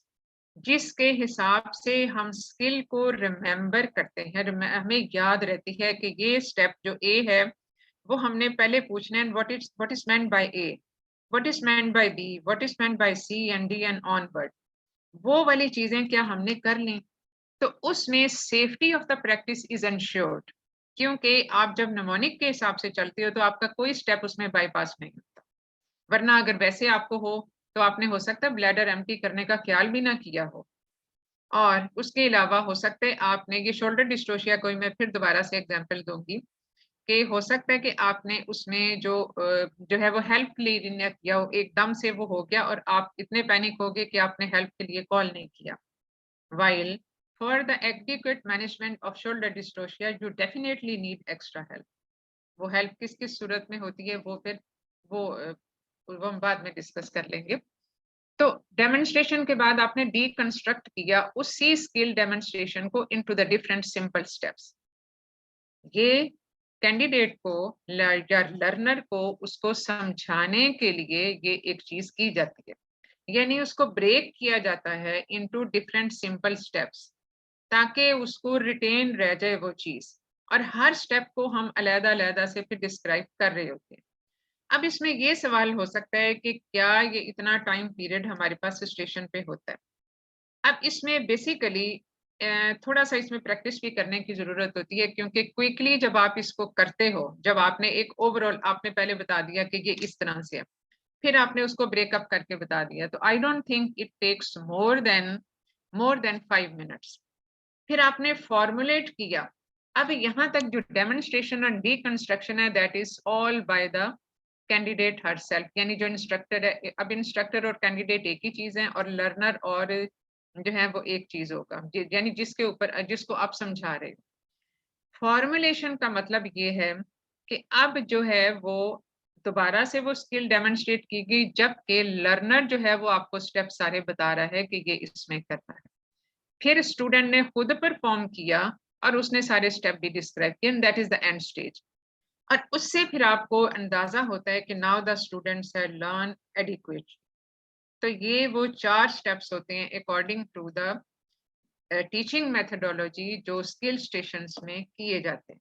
जिसके हिसाब से हम स्किल को रिमेम्बर करते हैं, हमें याद रहती है कि ये स्टेप जो ए है वो हमने पहले पूछना है what is meant by A, what is meant by B, what is meant by C and D and onward. वो वाली चीजें क्या हमने कर ली, तो उसमें safety of the practice is ensured, क्योंकि आप जब निमोनिक के हिसाब से चलते हो तो आपका कोई स्टेप उसमें बाईपास नहीं होता। वरना अगर वैसे आपको हो तो आपने हो सकता है ब्लैडर एम्प्टी करने का ख्याल भी ना किया हो, और उसके अलावा हो सकता है आपने ये शोल्डर डिस्ट्रोशिया को मैं फिर दोबारा से एग्जांपल दूंगी कि हो सकता है कि आपने उसमें जो है वो हेल्प के लिए नहीं किया हो, एकदम से वो हो गया और आप इतने पैनिक हो गए कि आपने हेल्प के लिए कॉल नहीं किया। while for the adequate management of shoulder dystocia you definitely need extra help। वो हेल्प किस किस सूरत में होती है वो फिर वो हम बाद में डिस्कस कर लेंगे। तो डेमोन्स्ट्रेशन के बाद आपने डीकंस्ट्रक्ट किया उसी स्किल डेमोन्स्ट्रेशन को into the different simple steps. ये कैंडिडेट को या लर्नर को उसको समझाने के लिए ये एक चीज की जाती है, यानी उसको ब्रेक किया जाता है इनटू डिफरेंट सिंपल स्टेप्स ताकि उसको रिटेन रह जाए वो चीज, और हर स्टेप को हम अलग-अलग से फिर डिस्क्राइब कर रहे होते हैं। अब इसमें ये सवाल हो सकता है कि क्या ये इतना टाइम पीरियड हमारे पास स्टेशन पे होता है। अब इसमें बेसिकली थोड़ा सा इसमें प्रैक्टिस भी करने की जरूरत होती है, क्योंकि क्विकली जब आप इसको करते हो, जब आपने एक ओवरऑल आपने पहले बता दिया कि ये इस तरह से है, फिर आपने उसको ब्रेकअप करके बता दिया, तो I don't think it takes more than 5 minutes. फिर आपने फॉर्मुलेट किया। अब यहाँ तक जो डेमोन्स्ट्रेशन और डीकंस्ट्रक्शन है that is all by the candidate herself, यानी जो इंस्ट्रक्टर है, अब इंस्ट्रक्टर और कैंडिडेट एक ही चीज है और लर्नर और जो है वो एक चीज होगा, यानी जिसके ऊपर जिसको आप समझा रहे हो। फॉर्मुलेशन का मतलब ये है कि अब जो है वो दोबारा से वो स्किल डेमोन्स्ट्रेट की गई, जबकि लर्नर जो है वो आपको स्टेप सारे बता रहा है कि ये इसमें करना है। फिर स्टूडेंट ने खुद परफॉर्म किया और उसने सारे स्टेप भी डिस्क्राइब किए, that is the end stage. और उससे फिर आपको अंदाजा होता है कि now the students have learn adequately. तो ये वो 4 स्टेप्स होते हैं according to the teaching methodology जो स्किल स्टेशंस में किए जाते हैं।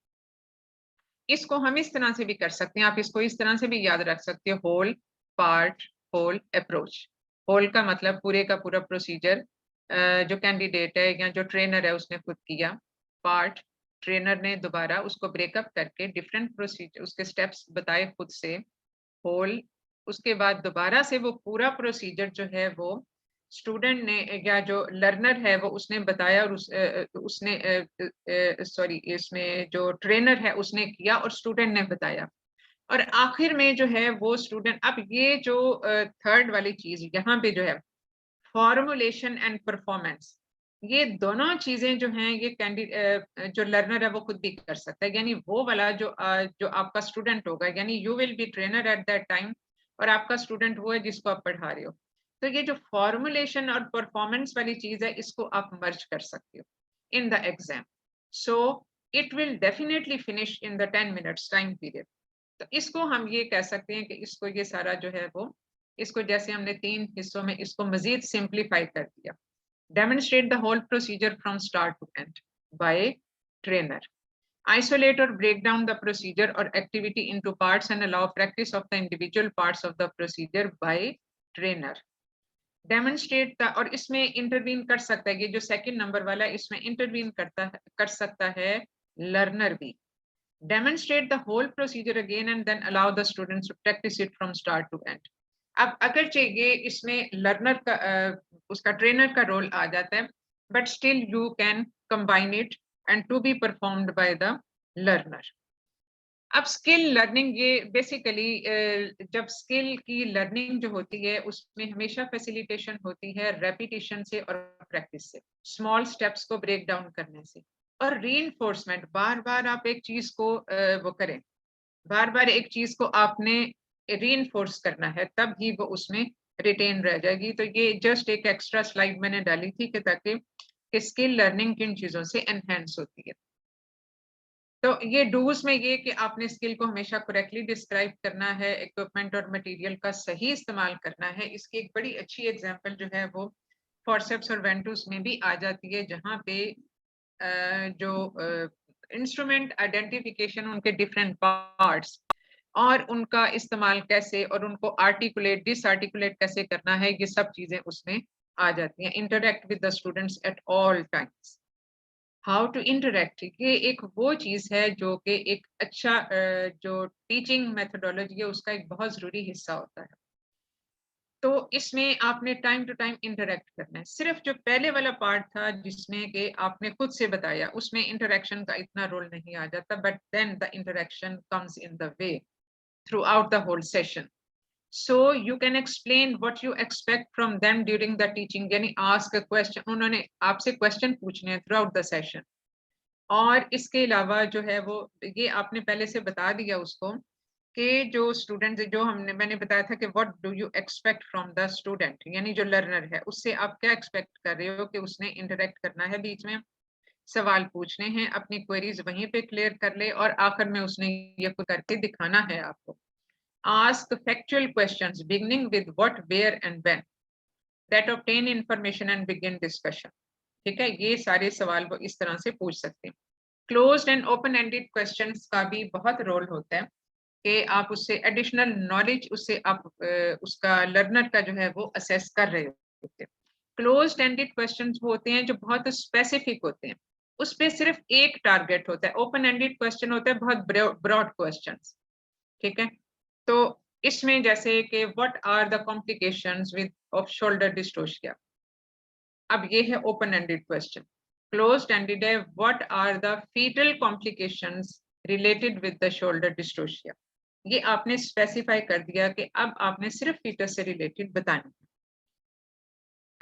इसको हम इस तरह से भी कर सकते हैं, आप इसको इस तरह से भी याद रख सकते हो, whole, part, whole, approach. Whole का मतलब पूरे का पूरा प्रोसीजर जो कैंडिडेट है या जो ट्रेनर है उसने खुद किया। पार्ट, ट्रेनर ने दोबारा उसको ब्रेकअप करके डिफरेंट प्रोसीजर उसके स्टेप्स बताए खुद से। होल, उसके बाद दोबारा से वो पूरा प्रोसीजर जो है वो स्टूडेंट ने या जो लर्नर है वो उसने बताया और सॉरी इसमें जो ट्रेनर है उसने किया और स्टूडेंट ने बताया। और आखिर में जो है वो स्टूडेंट, अब ये जो थर्ड वाली चीज यहाँ पे जो है फॉर्मुलेशन एंड परफॉर्मेंस, ये दोनों चीजें जो हैं ये कैंडिडेट जो लर्नर है वो खुद भी कर सकता है, यानी वो वाला जो आपका स्टूडेंट होगा, यानी you will be trainer at that time और आपका स्टूडेंट वो है जिसको आप पढ़ा रहे हो। तो ये जो फॉर्मुलेशन और परफॉर्मेंस वाली चीज है इसको आप मर्ज कर सकते हो in the exam, so it will definitely finish in the 10 minutes time period. तो इसको हम ये कह सकते हैं कि इसको ये सारा जो है वो इसको जैसे हमने 3 हिस्सों में इसको मजीद सिंप्लीफाई कर दिया। Demonstrate the whole procedure from start to end by trainer. Isolate or break down the procedure or activity into parts and allow practice of the individual parts of the procedure by trainer. Demonstrate the, और इसमें intervene कर सकता है, ये जो second number वाला इसमें intervene कर सकता है learner भी. Demonstrate the whole procedure again and then allow the students to practice it from start to end. अब अगर चाहिए इसमें learner का उसका trainer का role आ जाता है, but still you can combine it and to be performed by the learner. अब स्किल लर्निंग, ये बेसिकली जब स्किल की लर्निंग जो होती है उसमें हमेशा फैसिलिटेशन होती है रेपिटेशन से और प्रैक्टिस से, स्मॉल स्टेप्स को ब्रेक डाउन करने से, और रीइंफोर्समेंट, बार बार आप एक चीज को वो करें, बार बार एक चीज को आपने रीइंफोर्स करना है, तब ही वो उसमें रिटेन रह जाएगी. तो ये जस्ट एक एक्स्ट्रा स्लाइड मैंने डाली थी कि ताकि स्किल लर्निंग किन चीजों से एनहेंस होती है. तो ये डूज में ये कि आपने स्किल को हमेशा करेक्टली डिस्क्राइब करना है, इक्विपमेंट और मटेरियल का सही इस्तेमाल करना है. इसकी एक बड़ी अच्छी एग्जांपल जो है वो फॉरसेप्स और वेंटूस में भी आ जाती है, जहाँ पे जो इंस्ट्रूमेंट आइडेंटिफिकेशन, उनके डिफरेंट पार्ट्स और उनका इस्तेमाल कैसे और उनको आर्टिकुलेट डिसआर्टिकुलेट कैसे करना है, ये सब चीजें उसमें आ जाती हैं. Interact with the students at all times. How to interact, ये एक वो चीज है जो कि एक अच्छा जो टीचिंग मेथोडोलॉजी है उसका एक बहुत जरूरी हिस्सा होता है. तो इसमें आपने टाइम टू टाइम इंटरेक्ट करना है. सिर्फ जो पहले वाला पार्ट था जिसमें कि आपने खुद से बताया, उसमें इंटरेक्शन का इतना रोल नहीं आ जाता, but then the interaction comes in the way throughout the whole session. So you can explain what you expect from them during the teaching, यानी ask a question, उन्होंने आपसे क्वेश्चन पूछने हैं throughout the session. और इसके अलावा जो है वो ये आपने पहले से बता दिया उसको कि जो स्टूडेंट, जो मैंने बताया था कि what do you expect from the student, यानी जो लर्नर है उससे आप क्या एक्सपेक्ट कर रहे हो कि उसने इंटरेक्ट करना है, बीच में सवाल पूछने हैं, अपनी क्वेरीज वहीं पे क्लियर कर ले और आखिर में उसने ये करके दिखाना है आपको. Ask factual questions beginning with what, where and when that obtain information and begin discussion. ठीक है, ये सारे सवाल वो इस तरह से पूछ सकते हैं. Closed and open-ended questions का भी बहुत रोल होता है कि आप उससे एडिशनल नॉलेज उससे आप उसका लर्नर का जो है वो असेस कर रहे होते हैं. Closed ended questions वो होते हैं जो बहुत स्पेसिफिक होते हैं, उस पर सिर्फ एक टारगेट होता है. ओपन एंडेड क्वेश्चन होते हैं बहुत ब्रॉड क्वेश्चंस. ठीक है, तो इसमें जैसे कि what are the complications with of shoulder dystocia, अब ये है open ended question. Closed ended है what are the fetal complications related with the shoulder dystocia. ये आपने स्पेसिफाई कर दिया कि अब आपने सिर्फ फीटस से रिलेटेड बताना है.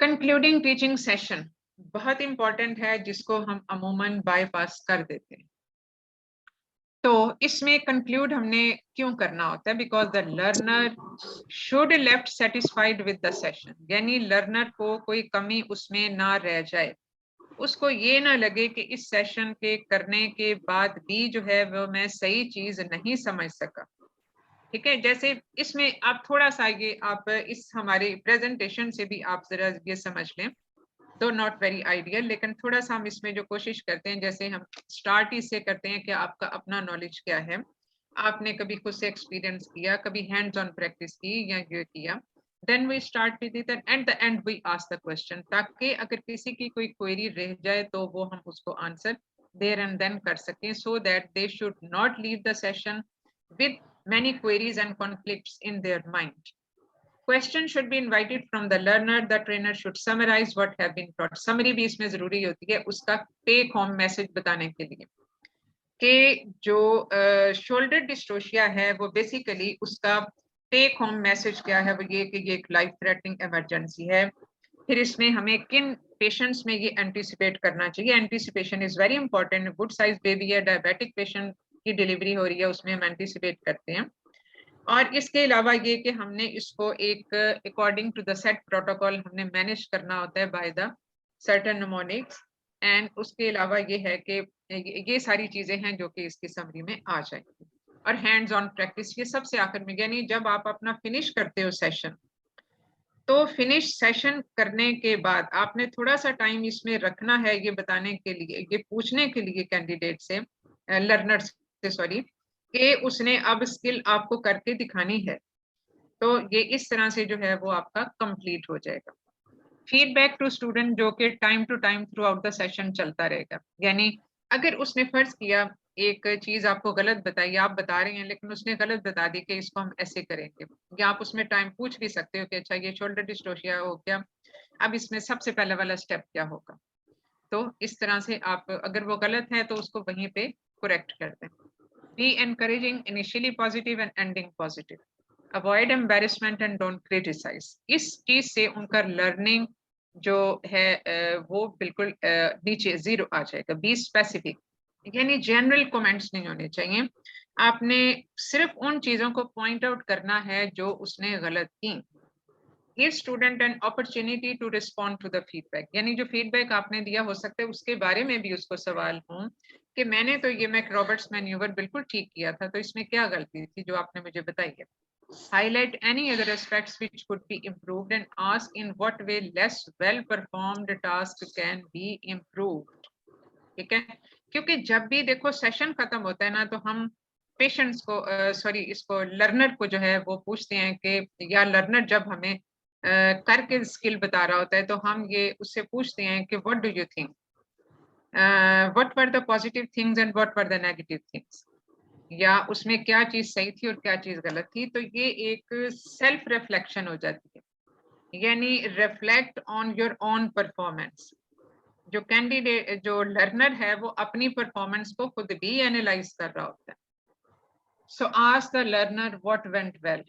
कंक्लूडिंग टीचिंग सेशन बहुत इंपॉर्टेंट है, जिसको हम अमूमन बाईपास कर देते हैं. तो इसमें कंक्लूड हमने क्यों करना होता है? Because the learner should left satisfied with the session, यानी लर्नर को कोई कमी उसमें ना रह जाए, उसको ये ना लगे कि इस सेशन के करने के बाद भी जो है वो मैं सही चीज नहीं समझ सका. ठीक है, जैसे इसमें आप थोड़ा सा ये आप इस हमारे प्रेजेंटेशन से भी आप जरा ये समझ लें, तो नॉट वेरी आइडियल, लेकिन थोड़ा सा हम इसमें जो कोशिश करते हैं, जैसे हम स्टार्ट इससे करते हैं कि आपका अपना नॉलेज क्या है, आपने कभी खुद से एक्सपीरियंस किया, कभी हैंड्स ऑन प्रैक्टिस की या ये किया, then we start with it and the end we ask the question, ताकि अगर किसी की कोई क्वेरी रह जाए तो वो हम उसको आंसर देयर एंड देन कर सकें, so that they should not leave the session with many queries and conflicts in their mind. Questions should be invited from the learner. The trainer should summarize what have been taught. Summary भी इसमें जरूरी होती है उसका take home message बताने के लिए कि जो शोल्डर डिस्टोशिया है वो बेसिकली उसका टेक होम मैसेज क्या है, वो ये कि ये एक लाइफ थ्रेटनिंग इमरजेंसी है. फिर इसमें हमें किन पेशेंट्स में ये एंटिसिपेट करना चाहिए. Anticipation is very important. Good size baby है, डायबिटिक पेशेंट की डिलीवरी हो रही है, उसमें हम एंटिसिपेट करते हैं. और इसके अलावा ये कि हमने इसको एक according to the set protocol हमने मैनेज करना होता है by the certain mnemonics. And उसके अलावा ये है कि ये सारी चीजें हैं जो कि इसकी समरी में आ जाएंगी. और हैंड्स ऑन प्रैक्टिस ये सबसे आखिर में, यानी जब आप अपना फिनिश करते हो सेशन, तो फिनिश सेशन करने के बाद आपने थोड़ा सा टाइम इसमें रखना है ये बताने के लिए, ये पूछने के लिए कैंडिडेट से लर्नर से, सॉरी, कि उसने अब स्किल आपको करके दिखानी है, तो ये इस तरह से जो है वो आपका कंप्लीट हो जाएगा। फीडबैक टू स्टूडेंट, जो कि time to time throughout the session चलता रहेगा। यानी अगर उसने फर्ज किया एक चीज आपको गलत बताई, आप बता रहे हैं लेकिन उसने गलत बता दी कि इसको हम ऐसे करेंगे, या आप उसमें टाइम पूछ भी सकते हो कि अच्छा ये शोल्डर डिस्टोशिया हो गया, अब इसमें सबसे पहले वाला स्टेप क्या होगा। तो इस तरह से आप, अगर वो गलत है तो उसको वहीं पे करेक्ट कर दें। Be encouraging, initially positive and ending positive. Avoid embarrassment and don't criticise. इस चीज से उनका लर्निंग जो है वो बिल्कुल नीचे जीरो आ जाएगा। बी स्पेसिफिक, यानी जनरल कमेंट्स नहीं होने चाहिए, आपने सिर्फ उन चीजों को पॉइंट आउट करना है जो उसने गलत की। Give student an opportunity to respond to the feedback, यानी जो फीडबैक आपने दिया हो सकता है उसके बारे में भी उसको सवाल हो कि मैंने तो ये मैक रॉबर्ट्स मैन्यूवर बिल्कुल ठीक किया था, तो इसमें क्या गलती थी जो आपने मुझे बताई है। Highlight any other aspects which could be improved and ask in what way less well performed task can be improved। ठीक है, क्योंकि जब भी देखो सेशन खत्म होता है ना, तो हम पेशेंट्स को सॉरी इसको लर्नर को जो है वो पूछते हैं कि, या लर्नर जब हमें करके स्किल बता रहा होता है तो हम ये उससे पूछते हैं कि what do you think, what were the positive things and what were the negative things, या उसमें क्या चीज सही थी और क्या चीज गलत थी। तो ये एक सेल्फ रिफ्लेक्शन हो जाती है, यानी reflect on your own performance. जो कैंडिडेट, जो लर्नर है, वो अपनी परफॉर्मेंस को खुद भी एनालाइज कर रहा होता है। So ask the learner what went well,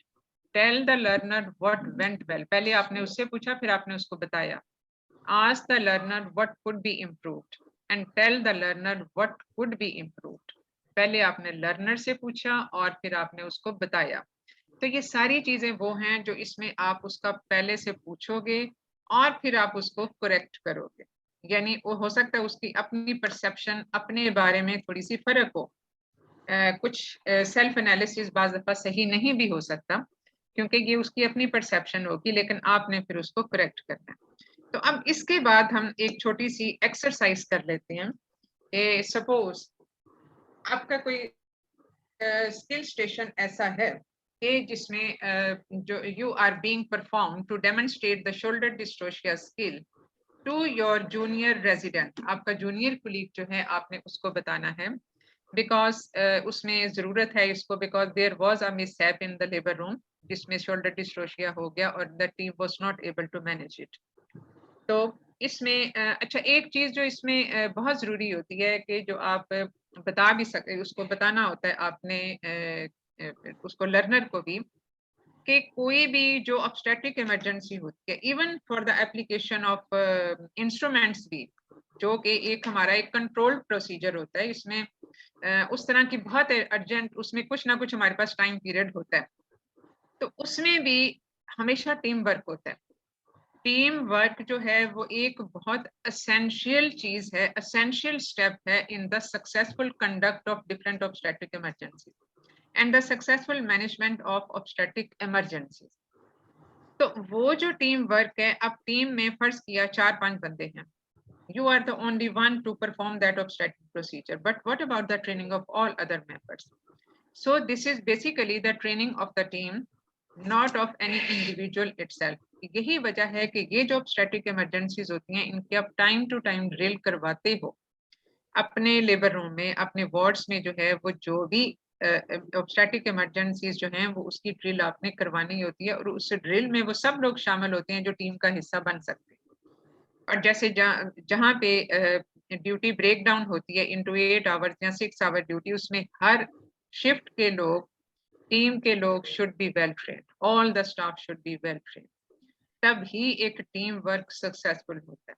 tell the learner what went well. पहले आपने उससे पूछा, फिर आपने उसको बताया। Ask the learner what could be improved and tell the learner what could be improved. पहले आपने लर्नर से पूछा और फिर आपने उसको बताया। तो ये सारी चीजें वो हैं जो इसमें आप उसका पहले से पूछोगे और फिर आप उसको करेक्ट करोगे। यानी वो हो सकता है उसकी अपनी परसेप्शन अपने बारे में थोड़ी सी फर्क हो, कुछ सेल्फ एनालिसिस बाज़ दफा सही नहीं भी हो सकता, क्योंकि ये उसकी अपनी परसेप्शन होगी, लेकिन आपने फिर उसको करेक्ट करना है। तो अब इसके बाद हम एक छोटी सी एक्सरसाइज कर लेते हैं। सपोज आपका कोई स्किल स्टेशन ऐसा है कि जिसमें जो you are being perform to demonstrate the shoulder dystocia skill to your junior resident. आपका जूनियर कुलीग जो है आपने उसको बताना है, बिकॉज उसमें जरूरत है इसको, because there was a mishap in the labour room जिसमें शोल्डर डिस्ट्रोशिया हो गया और the team was not able to manage it. तो इसमें अच्छा एक चीज जो इसमें बहुत जरूरी होती है कि जो आप बता भी सके, उसको बताना होता है आपने उसको लर्नर को भी, कि कोई भी जो ऑब्स्टेट्रिक इमरजेंसी होती है, even for the application of instruments भी, जो कि एक हमारा एक कंट्रोल्ड प्रोसीजर होता है, इसमें उस तरह की बहुत अर्जेंट, उसमें कुछ ना कुछ हमारे पास टाइम पीरियड होता है, तो उसमें भी हमेशा टीम वर्क होता है। टीम वर्क जो है वो एक बहुत एसेंशियल चीज है, एसेंशियल स्टेप है in the successful conduct of different obstetric emergency and the successful management of obstetric emergency. तो वो जो टीम वर्क है, अब टीम में फर्ज किया 4-5 बंदे हैं, you are the only one to perform that obstetric procedure, but what about the training of all other members? So this is basically the training of the team, not of any individual itself. यही वजह है कि ये जो obstetric emergencies होती हैं, इनके आप टाइम टू टाइम ड्रिल करवाते हो अपने लेबर रूम में, अपने वार्ड्स में जो है वो जो भी ऑब्स्टेट्रिक इमरजेंसीज जो हैं वो उसकी ड्रिल आपने करवानी होती है, और उस ड्रिल में वो सब लोग शामिल होते हैं जो टीम का हिस्सा बन सकते हैं। और जैसे जहाँ पे ड्यूटी ब्रेक डाउन होती है इनटू 8 आवर्स या 6 आवर ड्यूटी, उसमें हर शिफ्ट के लोग, टीम के लोग should be well trained, all the staff should be well trained, तब ही एक टीम वर्क सक्सेसफुल होता है।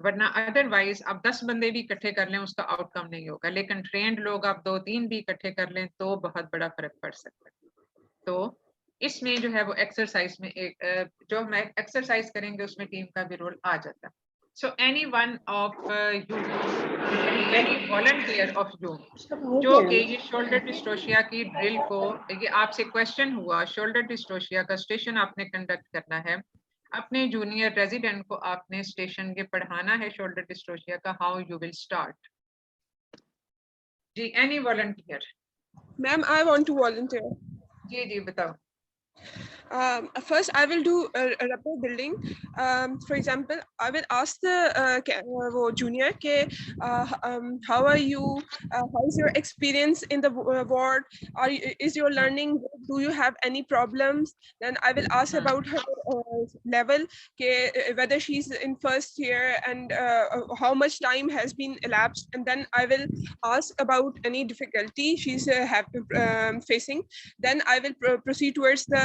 वरना अदरवाइज आप 10 बंदे भी इकट्ठे कर लें उसका आउटकम नहीं होगा, लेकिन ट्रेंड लोग आप 2-3 भी इकट्ठे कर लें तो बहुत बड़ा फर्क पड़ सकता है। तो इसमें जो है वो एक्सरसाइज में एक जो हम एक्सरसाइज करेंगे उसमें टीम का भी रोल आ जाता है। So any one of you, any volunteer of you, जो कि ये शोल्डर डिस्ट्रोशिया की ड्रिल को, ये आपसे क्वेश्चन हुआ शोल्डर डिस्ट्रोशिया का स्टेशन आपने कंडक्ट करना है, अपने जूनियर रेजिडेंट को आपने स्टेशन ये पढ़ाना है शोल्डर डिस्ट्रोशिया का, हाउ यू विल स्टार्ट। जी, any volunteer? Ma'am, I want to volunteer. जी जी बताओ. First, I will do a rapport building. For example, I will ask the junior, how are you? How is your experience in the ward? Is your learning? Do you have any problems? Then I will ask about her level, whether she's in first year and how much time has been elapsed. And then I will ask about any difficulty she's facing. Then I will proceed towards the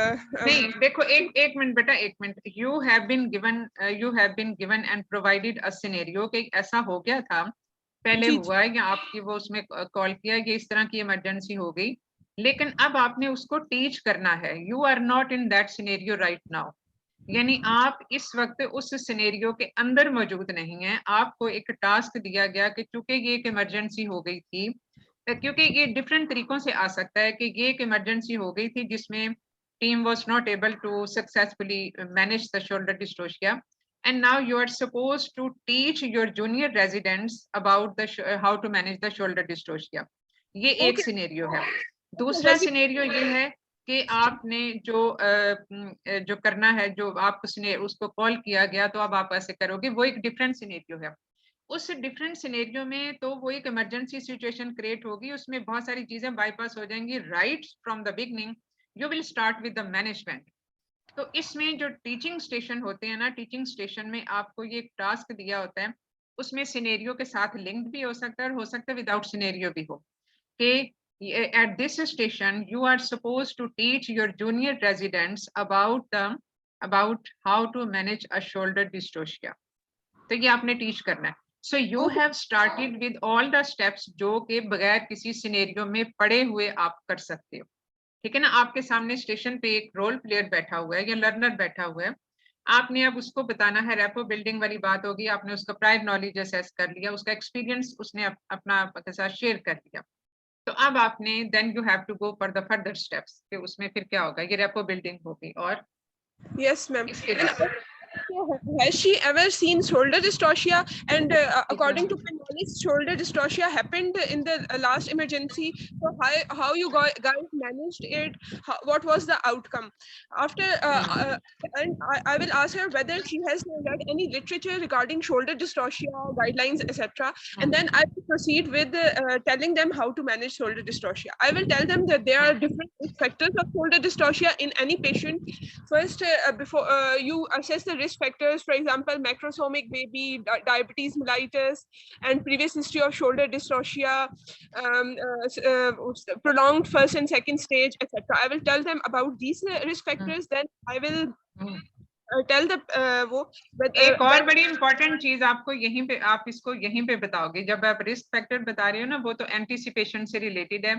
नहीं देखो, एक minute बेटा, एक minute. You have been given and provided a scenario कि ऐसा हो गया था पहले, जी, हुआ है या आपकी वो उसमें कॉल किया कि इस तरह की इमरजेंसी हो गई, लेकिन अब आपने उसको टीच करना है. You are not in that scenario right now, यानी आप इस वक्त उस सिनेरियो के अंदर मौजूद नहीं है. आपको एक टास्क दिया गया कि चूंकि ये एक इमरजेंसी हो गई थी, क्योंकि ये डिफरेंट तरीकों से आ सकता है कि ये एक इमरजेंसी हो गई थी जिसमें team was not able to successfully manage the shoulder dystocia, and now you are supposed to teach your junior residents about the how to manage the shoulder dystocia. ये एक Okay. सिनेरियो है. दूसरा scenario ये है कि आपने जो करना है, जो आपको उसको कॉल किया गया तो अब आप ऐसे करोगे, वो एक डिफरेंट सिनेरियो है. उस डिफरेंट सिनेरियो में तो वो एक इमरजेंसी सिचुएशन क्रिएट होगी, उसमें बहुत सारी चीजें बाईपास हो जाएंगी. Right from the beginning you will start with the management. तो इसमें जो टीचिंग स्टेशन होते हैं ना, टीचिंग स्टेशन में आपको ये एक टास्क दिया होता है, उसमें सिनेरियो के साथ लिंक्ड भी हो सकता है और हो सकता है विदाउट सिनेरियो भी हो, कि at this station you are supposed to teach your junior residents about how to manage a shoulder dystocia. तो ये आपने टीच करना है. So you have started with all the steps जो कि बगैर किसी सिनेरियो में पढ़े हुए आप कर सकते हो. ठीक है ना. आपके सामने स्टेशन पे एक रोल प्लेयर बैठा हुआ है या लर्नर बैठा हुआ है, आपने अब उसको बताना है. रेपो बिल्डिंग वाली बात होगी, आपने उसका प्रायर नॉलेज असेस कर लिया, उसका एक्सपीरियंस उसने अपना आपके साथ शेयर कर लिया. तो अब आपने then you have to go for the further steps कि उसमें फिर क्या होगा. ये रेपो बिल्डिंग होगी. और yes, ma'am. इसके बाद Has she ever seen shoulder dystocia? And according to my knowledge, shoulder dystocia happened in the last emergency. So how you guys managed it? What was the outcome? After and I will ask her whether she has read any literature regarding shoulder dystocia, guidelines, etc. And then I will proceed with telling them how to manage shoulder dystocia. I will tell them that there are different risk factors of shoulder dystocia in any patient. First, before you assess the risk factors, for example, macrosomic baby, diabetes mellitus, and previous history of shoulder dystocia, prolonged first and second stage, etc. I will tell them about these risk factors. Then I will tell the एक और बड़ी important चीज आपको यहीं पे, आप इसको यहीं पे बताओगे. जब आप रिस्क फैक्टर बता रहे हो ना, वो तो एंटीसिपेशन से रिलेटेड है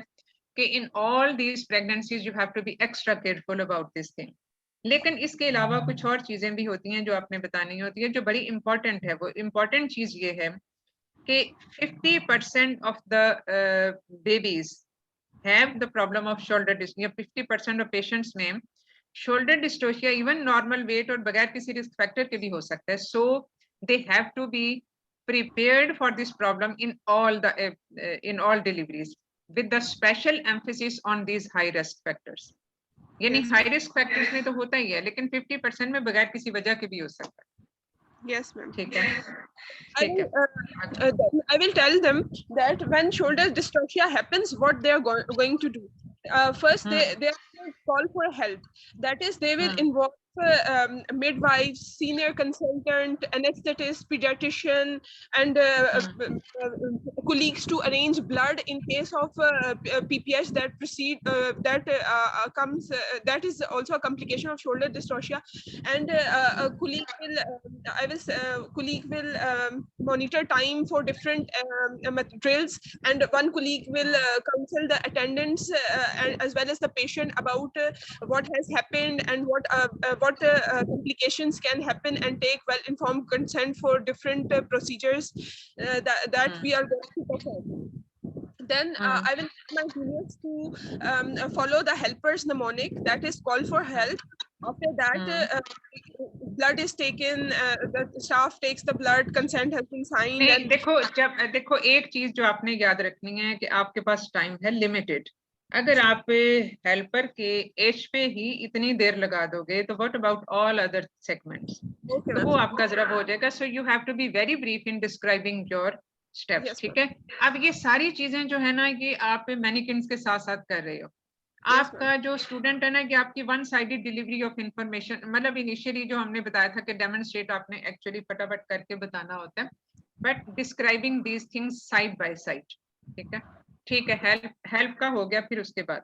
कि in all these pregnancies you have to be extra careful about this thing. लेकिन इसके अलावा कुछ और चीजें भी होती हैं जो आपने बतानी होती है, जो बड़ी इंपॉर्टेंट है. वो इंपॉर्टेंट चीज ये है कि 50% of the babies have the problem of shoulder dystocia. 50% of patients में shoulder dystocia even normal weight और बगैर किसी रिस्क फैक्टर के भी हो सकता है. So they have to be prepared for this problem in all deliveries with the special emphasis on these high risk factors. यानी हाई रिस्क फैक्टर्स में तो होता ही है, लेकिन 50% में बगैर किसी वजह के भी हो सकता है. Yes, ma'am. ठीक है. I will tell them that when shoulder dystocia happens, what they are going to do. First, they call for help. That is, they will involve midwives, senior consultant, anesthetist, pediatrician, and colleagues to arrange blood in case of PPH that comes. That is also a complication of shoulder dystocia. And a colleague will monitor time for different drills, and one colleague will counsel the attendants as well as the patient about what has happened and what complications can happen, and take well-informed consent for different procedures that we are going to perform. Then I will tell my juniors to follow the helpers mnemonic, that is call for help. After that, blood is taken, the staff takes the blood, consent has been signed, नहीं, and देखो एक चीज जो आपने याद रखनी है कि आपके पास टाइम है लिमिटेड। अगर आप हेल्पर के एज पे ही इतनी देर लगा दोगे तो what about all other segments, okay, तो ma'am. वो आपका जरा हो जाएगा। So you have to be very brief in describing your steps, Yes, ठीक है। अब ये सारी चीजें जो है ना, ये आप मैनिकिन्स के साथ साथ कर रहे हो। Yes, आपका जो स्टूडेंट है ना, कि आपकी one sided delivery of information, मतलब इनिशियली जो हमने बताया था कि डेमोन्स्ट्रेट आपने एक्चुअली फटाफट करके बताना होता है, but describing these things side by side, ठीक है। हेल्प का हो गया, फिर उसके बाद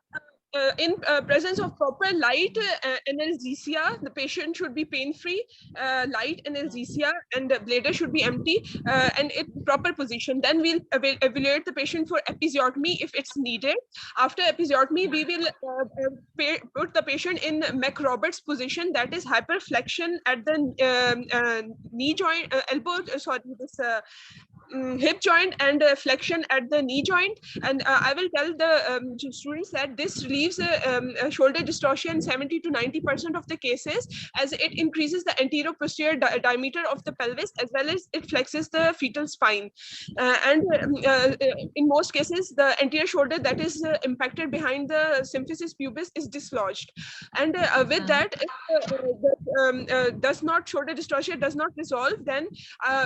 in presence of proper light anesthesia, the patient should be pain-free. Light anesthesia, and the bladder should be empty and in proper position. Then we'll evaluate the patient for episiotomy if it's needed. After episiotomy, we will put the patient in McRoberts position, that is hyperflexion at the knee joint, elbow, hip joint, and flexion at the knee joint. And I will tell the students that this relieves shoulder dystocia in 70 to 90% of the cases, as it increases the anterior posterior diameter of the pelvis, as well as it flexes the fetal spine. In most cases, the anterior shoulder that is impacted behind the symphysis pubis is dislodged. And with that, if shoulder dystocia does not resolve, then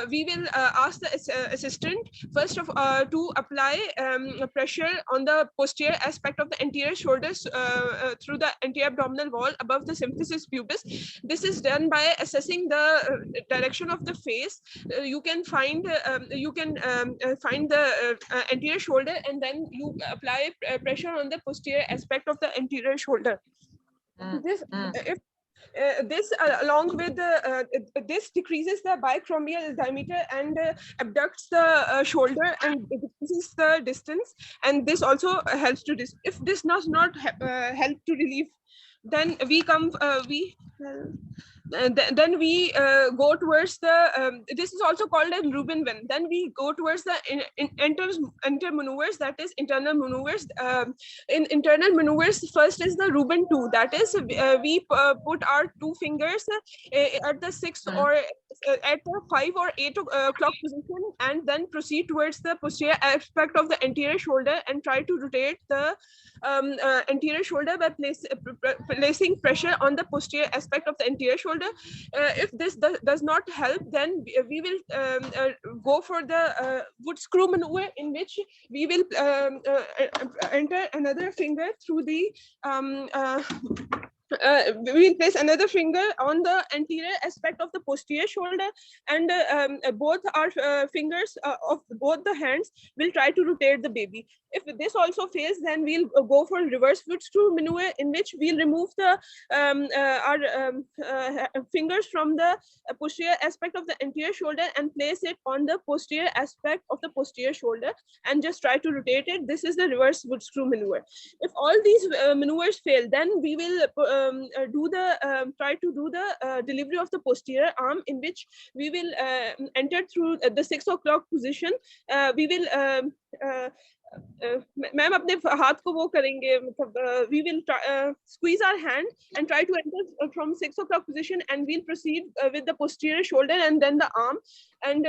we will ask the assistant first of to apply pressure on the posterior aspect of the anterior shoulders through the anterior abdominal wall above the symphysis pubis. This is done by assessing the direction of the face. You can find the anterior shoulder, and then you apply pressure on the posterior aspect of the anterior shoulder. This along with this decreases the bichromial diameter and abducts the shoulder and decreases the distance, and this also helps to if this does not help to relieve, then we come then we go towards the this is also called as Rubin vein. Then we go towards the inter maneuvers, that is internal maneuvers. In internal maneuvers, first is the Rubin 2, that is we put our two fingers at the 6 or at the 5 or 8 o'clock position, and then proceed towards the posterior aspect of the anterior shoulder and try to rotate the anterior shoulder by placing pressure on the posterior aspect of the anterior shoulder. If this does not help, then we will go for the wood screw maneuver, in which we will enter another finger through the we will place another finger on the anterior aspect of the posterior shoulder, and both our fingers of both the hands will try to rotate the baby. If this also fails, then we'll go for reverse foot screw maneuver, in which we'll remove the our fingers from the posterior aspect of the anterior shoulder and place it on the posterior aspect of the posterior shoulder and just try to rotate it. This is the reverse foot screw maneuver. If all these maneuvers fail, then we will try to do the delivery of the posterior arm, in which we will enter through the 6 o'clock position. We will ma'am अपने हाथ को वो करेंगे, मतलब we will squeeze our hand and try to enter from 6 o'clock position, and we'll proceed with the posterior shoulder and then the arm. And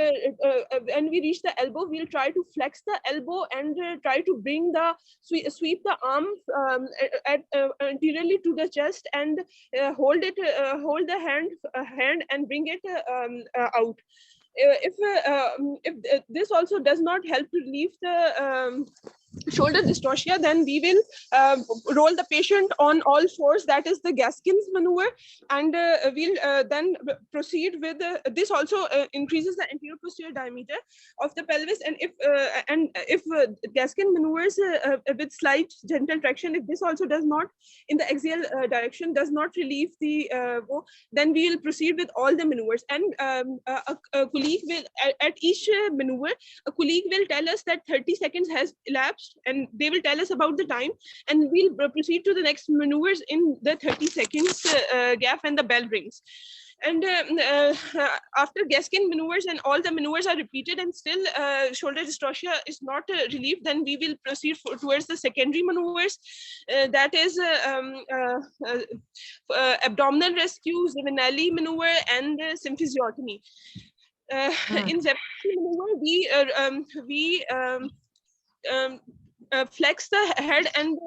when we reach the elbow, we'll try to flex the elbow and try to bring the sweep the arm anteriorly to the chest, and hold the hand and bring it out. If this also does not help to relieve the shoulder dystocia, then we will roll the patient on all fours, that is the Gaskins maneuver, and we'll then proceed with this also increases the anterior posterior diameter of the pelvis. And if Gaskin maneuvers with slight gentle traction, if this also does not in the axial direction does not relieve the then we will proceed with all the maneuvers. And a colleague will at each maneuver, a colleague will tell us that 30 seconds has elapsed, and they will tell us about the time, and we'll proceed to the next maneuvers in the 30 seconds gap when the bell rings. And after Gaskin maneuvers and all the maneuvers are repeated and still shoulder dystocia is not relieved, then we will proceed towards the secondary maneuvers. That is abdominal rescue, Zevinelli maneuver, and symphysiotomy. In Zevinelli maneuver, we flex the head and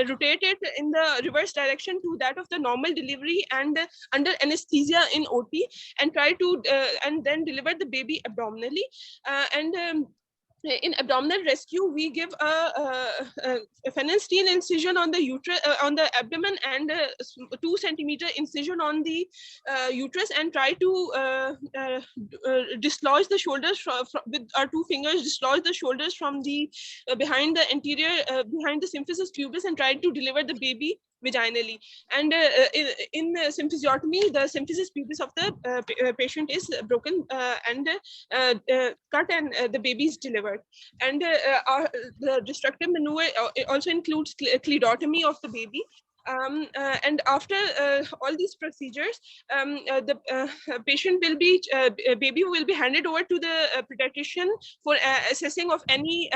rotate it in the reverse direction to that of the normal delivery and under anesthesia in OT, and try to and then deliver the baby abdominally. In abdominal rescue, we give a phenestrine incision on the uterus, on the abdomen, and 2 centimeter incision on the uterus, and try to dislodge the shoulders with our 2 fingers, dislodge the shoulders from the behind the anterior, behind the symphysis pubis, and try to deliver the baby vaginally. And in symphysiotomy, the symphysis pubis of the patient is broken and cut, and the baby is delivered. And the destructive maneuver also includes clidotomy of the baby. And after all these procedures, the patient will be baby will be handed over to the pediatrician for assessing of any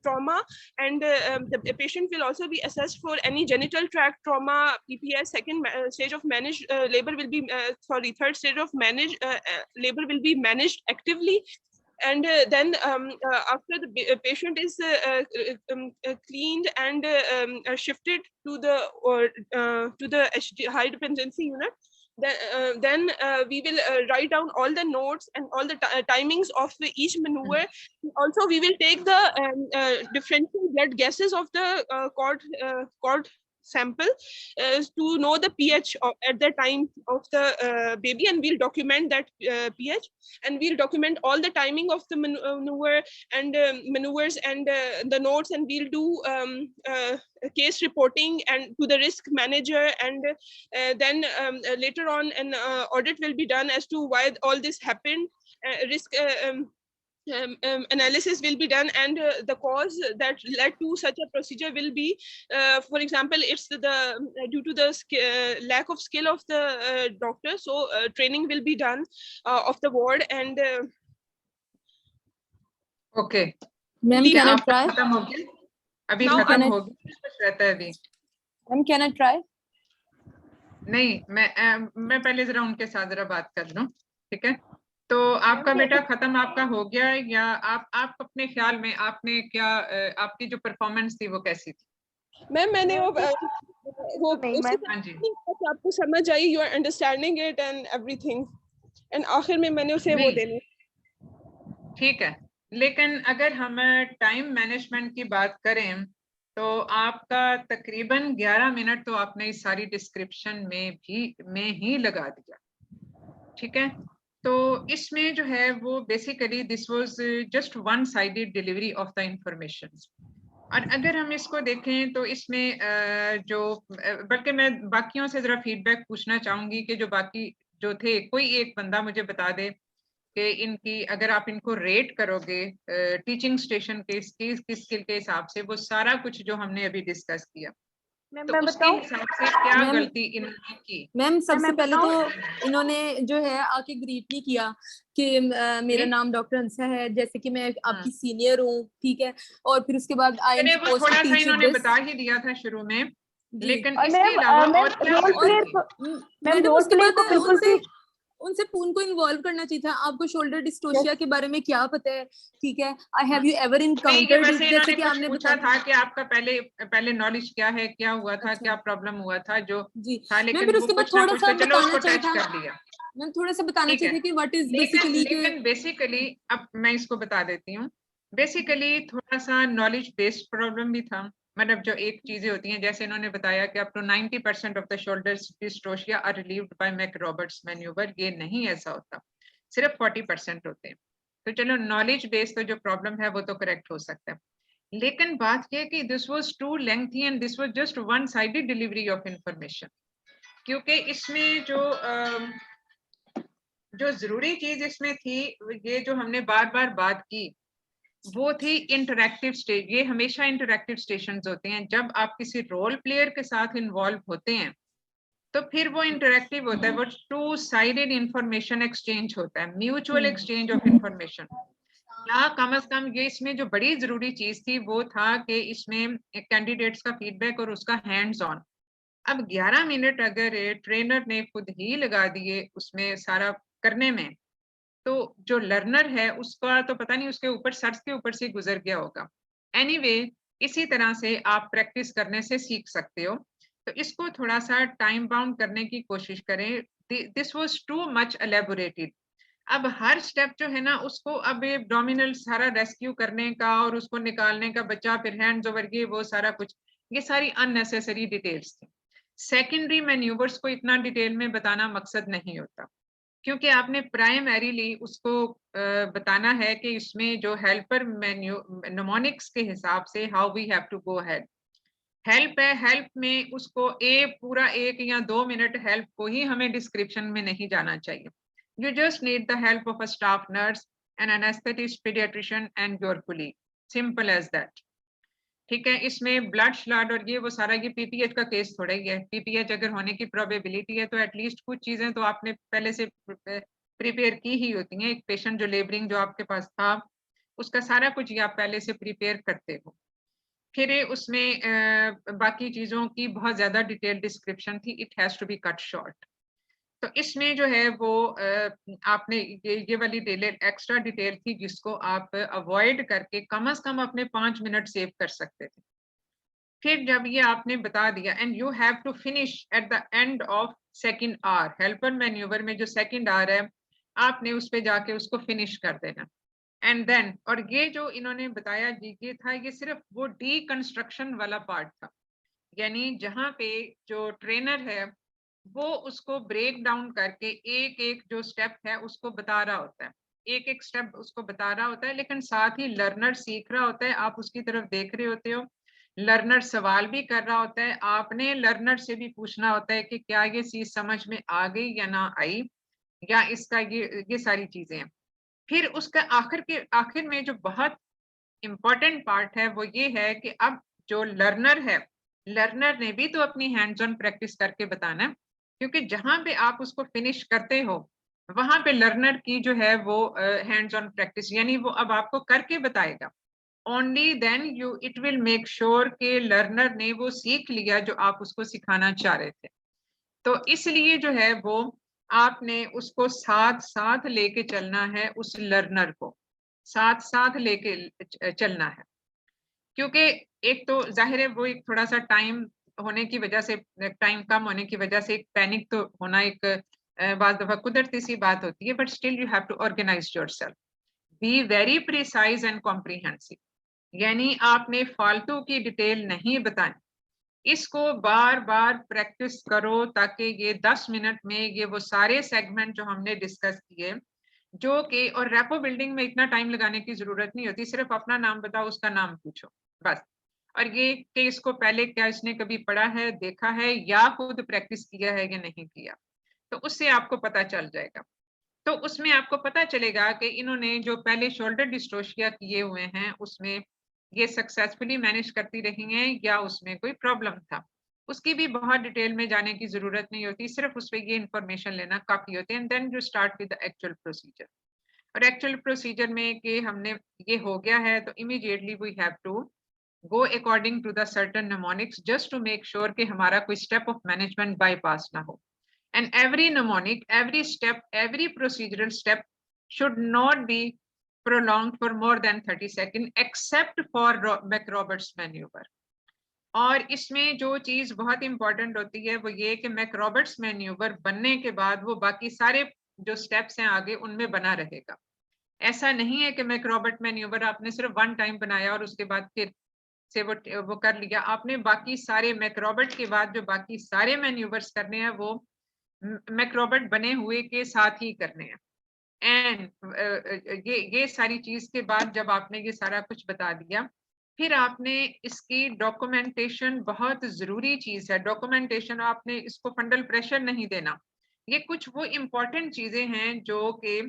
trauma, and the patient will also be assessed for any genital tract trauma, PPS. Second stage of managed labor will be third stage of managed labor will be managed actively. And then after the patient is cleaned and shifted to the high dependency unit, then we will write down all the notes and all the timings of each maneuver. Also, we will take the differential blood gases of the cord sample to know the pH at the time of the baby, and we'll document that pH, and we'll document all the timing of the maneuver and maneuvers and the notes, and we'll do case reporting and to the risk manager, and then later on an audit will be done as to why all this happened. Risk analysis will be done, and the cause that led to such a procedure will be, for example, it's due to the lack of skill of the doctor. So training will be done of the ward, and Okay. Ma'am, Leave can I आप try? खत्म हो गया? अभी Now खत्म I- हो गया, कुछ रहता है अभी? Ma'am, can I try? नहीं, मैं पहले जरा उनके साथ जरा बात कर लूं, ठीक है? तो आपका बेटा खत्म आपका हो गया, या आप अपने ख्याल में आपने क्या आपकी जो परफॉर्मेंस थी वो कैसी थी? मैम मैंने वो नहीं, मैम। हाँ जी। आपको समझ आई, you are understanding it and everything, and आखिर में मैंने उसे वो नहीं। देने। ठीक है, लेकिन अगर हम टाइम मैनेजमेंट की बात करें तो आपका तकरीबन 11 मिनट तो आपने इस सारी डिस्क्रिप्शन में ही लगा दिया, ठीक है? तो इसमें जो है वो basically this was just one sided delivery of the information. और अगर हम इसको देखें तो इसमें बल्कि मैं बाकियों से जरा फीडबैक पूछना चाहूंगी कि जो बाकी जो थे, कोई एक बंदा मुझे बता दे कि इनकी अगर आप इनको रेट करोगे टीचिंग स्टेशन के स्किल के हिसाब से, वो सारा कुछ जो हमने अभी डिस्कस किया, तो मैं उसके बताऊं? हिसाब से क्या मैम- गलती इन्होंने की? मैम, सबसे मैं पहले बताऊं? तो इन्होंने जो है आके ग्रीट नहीं किया कि मेरा जी? नाम डॉक्टर अंसा है, जैसे कि मैं हाँ। आपकी सीनियर हूँ, ठीक है? और फिर उसके बाद आई एम मैंने वो सपोज्ड थोड़ा टू सा टीच इन्होंने दिस। बता ही दिया था शुरू में, जी। लेकिन और इसके मैम अलावा और क्या रोल गलती प्ले थी? मैडम, रोल उसके प्ले बाद को बिल्कुल भी उनसे उनको इन्वॉल्व करना चाहिए था। आपको शोल्डर डिस्टोशिया के बारे में क्या पता है, ठीक है? आई हैव यू एवर नहीं, ये इनकाउंटर्ड वैसे इट, इन्होंने जैसे कि कुछ आपने पूछा बताया। था कि आपका पहले नॉलेज क्या है, क्या हुआ था, अच्छा। क्या प्रॉब्लम हुआ था जो जी था, मैम, लेकिन फिर वो उसके बाद कुछ ना थोड़ा कुछ सा तो चलो उसको बताना चाहिए टच था। कर लिया। मैम, थोड़ा सा बताना ठीक चाहिए है, था कि व्हाट इज बेसिकली लेकिन बेसिकली अब मैं इसको बता देती हूँ। बेसिकली थोड़ा सा नॉलेज बेस्ड प्रॉब्लम भी था, मतलब जो एक चीजें होती हैं, जैसे इन्होंने बताया कि up to 90% of the shoulder dystocia are relieved by McRoberts manoeuvre, ये नहीं ऐसा होता, सिर्फ 40% होते हैं। तो चलो नॉलेज बेस्ड तो जो प्रॉब्लम है वो तो करेक्ट हो सकता है, लेकिन बात यह कि this was too lengthy and this was just one sided delivery of information, क्योंकि इसमें जो जरूरी चीज इसमें थी, ये जो हमने बार बार बात की, वो थी इंटरैक्टिव स्टेज। ये हमेशा इंटरैक्टिव स्टेशंस होते हैं, जब आप किसी रोल प्लेयर के साथ इन्वॉल्व होते हैं तो फिर वो इंटरेक्टिव होता है, वो टू साइडेड इंफॉर्मेशन एक्सचेंज होता है, म्यूचुअल एक्सचेंज ऑफ इंफॉर्मेशन। या कम से कम ये इसमें जो बड़ी जरूरी चीज थी वो था कि इसमें कैंडिडेट्स का फीडबैक और उसका हैंड्स ऑन। अब 11 मिनट अगर ट्रेनर ने खुद ही लगा दिए उसमें सारा करने में, तो जो लर्नर है उसका तो पता नहीं उसके ऊपर सर के ऊपर से गुजर गया होगा। एनीवे, इसी तरह से आप प्रैक्टिस करने से सीख सकते हो। तो इसको थोड़ा सा टाइम बाउंड करने की कोशिश करें। This was too much elaborated. अब हर स्टेप जो है ना उसको अब एब्डोमिनल सारा रेस्क्यू करने का और उसको निकालने का, बच्चा फिर हैंड्स ओवर ये वो सारा कुछ, ये सारी अननेसेसरी डिटेल्स थी। सेकेंडरी मैन्यूवर्स को इतना डिटेल में बताना मकसद नहीं होता, क्योंकि आपने प्राइमरीली उसको बताना है कि इसमें जो हेल्पर मेन्यू निमोनिक्स के हिसाब से how we have to go ahead. Help है, हेल्प में उसको पूरा 1 या 2 मिनट हेल्प को ही हमें डिस्क्रिप्शन में नहीं जाना चाहिए। You just need the help of a staff nurse, an anaesthetist, paediatrician and your colleague, simple as that. ठीक है, इसमें ब्लड श्लड और ये वो सारा, ये पीपीएच का केस थोड़ा ही है। पीपीएच अगर होने की प्रोबेबिलिटी है तो एटलीस्ट कुछ चीजें तो आपने पहले से प्रिपेयर की ही होती हैं। एक पेशेंट जो लेबरिंग जो आपके पास था उसका सारा कुछ ये आप पहले से प्रिपेयर करते हो। फिर उसमें बाकी चीजों की बहुत ज्यादा डिटेल डिस्क्रिप्शन थी, it has to be cut short. तो इसमें जो है वो आपने ये वाली डिटेल एक्स्ट्रा डिटेल थी जिसको आप अवॉइड करके कम से कम अपने 5 मिनट सेव कर सकते थे। फिर जब ये आपने बता दिया and you have to finish at the end of second hour, helper manoeuvre में जो सेकंड आवर है आपने उस पे जाके उसको फिनिश कर देना। एंड देन, और ये जो इन्होंने बताया जी ये था, ये सिर्फ वो डीकंस्ट्रक्शन वाला पार्ट था, यानी जहाँ पे जो ट्रेनर है वो उसको ब्रेक डाउन करके एक एक जो स्टेप है उसको बता रहा होता है, एक एक स्टेप उसको बता रहा होता है, लेकिन साथ ही लर्नर सीख रहा होता है, आप उसकी तरफ देख रहे होते हो, लर्नर सवाल भी कर रहा होता है, आपने लर्नर से भी पूछना होता है कि क्या ये चीज समझ में आ गई या ना आई, या इसका ये सारी चीजें हैं। फिर उसका आखिर में जो बहुत इंपॉर्टेंट पार्ट है वो ये है कि अब जो लर्नर है, लर्नर ने भी तो अपनी हैंड्स ऑन प्रैक्टिस करके बताना है, क्योंकि जहां पे आप उसको फिनिश करते हो वहां पे लर्नर की जो है वो हैंड्स ऑन प्रैक्टिस, यानी वो अब आपको करके बताएगा। Only then you it will make sure कि लर्नर ने वो सीख लिया जो आप उसको सिखाना चाह रहे थे। तो इसलिए जो है वो आपने उसको साथ साथ लेके चलना है, उस लर्नर को साथ साथ लेके चलना है, क्योंकि एक तो जाहिर है वो एक थोड़ा सा टाइम होने की वजह से, टाइम कम होने की वजह से एक पैनिक तो होना एक बात दफा कुदरती सी बात होती है, but still you have to organise yourself, be very precise and comprehensive, यानी आपने फालतू की डिटेल नहीं बतानी, इसको बार बार प्रैक्टिस करो ताकि ये 10 मिनट में ये वो सारे सेगमेंट जो हमने डिस्कस किए, जो कि, और रैपो बिल्डिंग में इतना टाइम लगाने की जरूरत नहीं होती, सिर्फ अपना नाम बताओ, उसका नाम पूछो बस। और ये कि इसको पहले क्या इसने कभी पढ़ा है, देखा है, या खुद प्रैक्टिस किया है या नहीं किया, तो उससे आपको पता चल जाएगा। तो उसमें आपको पता चलेगा कि इन्होंने जो पहले शोल्डर डिस्ट्रोशिया किए हुए हैं उसमें ये सक्सेसफुली मैनेज करती रही हैं या उसमें कोई प्रॉब्लम था, उसकी भी बहुत डिटेल में जाने की जरूरत नहीं होती, सिर्फ उस पर ये इंफॉर्मेशन लेना काफी होती है। And then you start with the actual procedure. और एक्चुअल प्रोसीजर में कि हमने ये हो गया है तो immediately we have to go according to the certain mnemonics just to make sure कि हमारा कोई स्टेप ऑफ मैनेजमेंट बाईपास ना हो। And every mnemonic, every step, every procedural step should not be prolonged for more than 30 seconds except for McRoberts maneuver. और इसमें जो चीज बहुत इंपॉर्टेंट होती है वो ये कि मैकरॉबर्ट्स मैन्यूवर बनने के बाद वो बाकी सारे जो स्टेप्स हैं आगे उनमें बना रहेगा। ऐसा नहीं है कि मैकरॉबर्ट मैन्यूवर आपने सिर्फ 1 टाइम बनाया और उसके बाद फिर से वो कर लिया, आपने बाकी सारे मैकरॉबर्ट के बाद जो बाकी सारे मैन्यूवर्स करने हैं वो मैकरॉबर्ट बने हुए के साथ ही करने हैं। एंड ये सारी चीज के बाद जब आपने ये सारा कुछ बता दिया, फिर आपने इसकी डॉक्यूमेंटेशन, बहुत जरूरी चीज है डॉक्यूमेंटेशन, आपने इसको फंडल प्रेशर नहीं देना। ये कुछ वो इम्पोर्टेंट चीजें हैं जो कि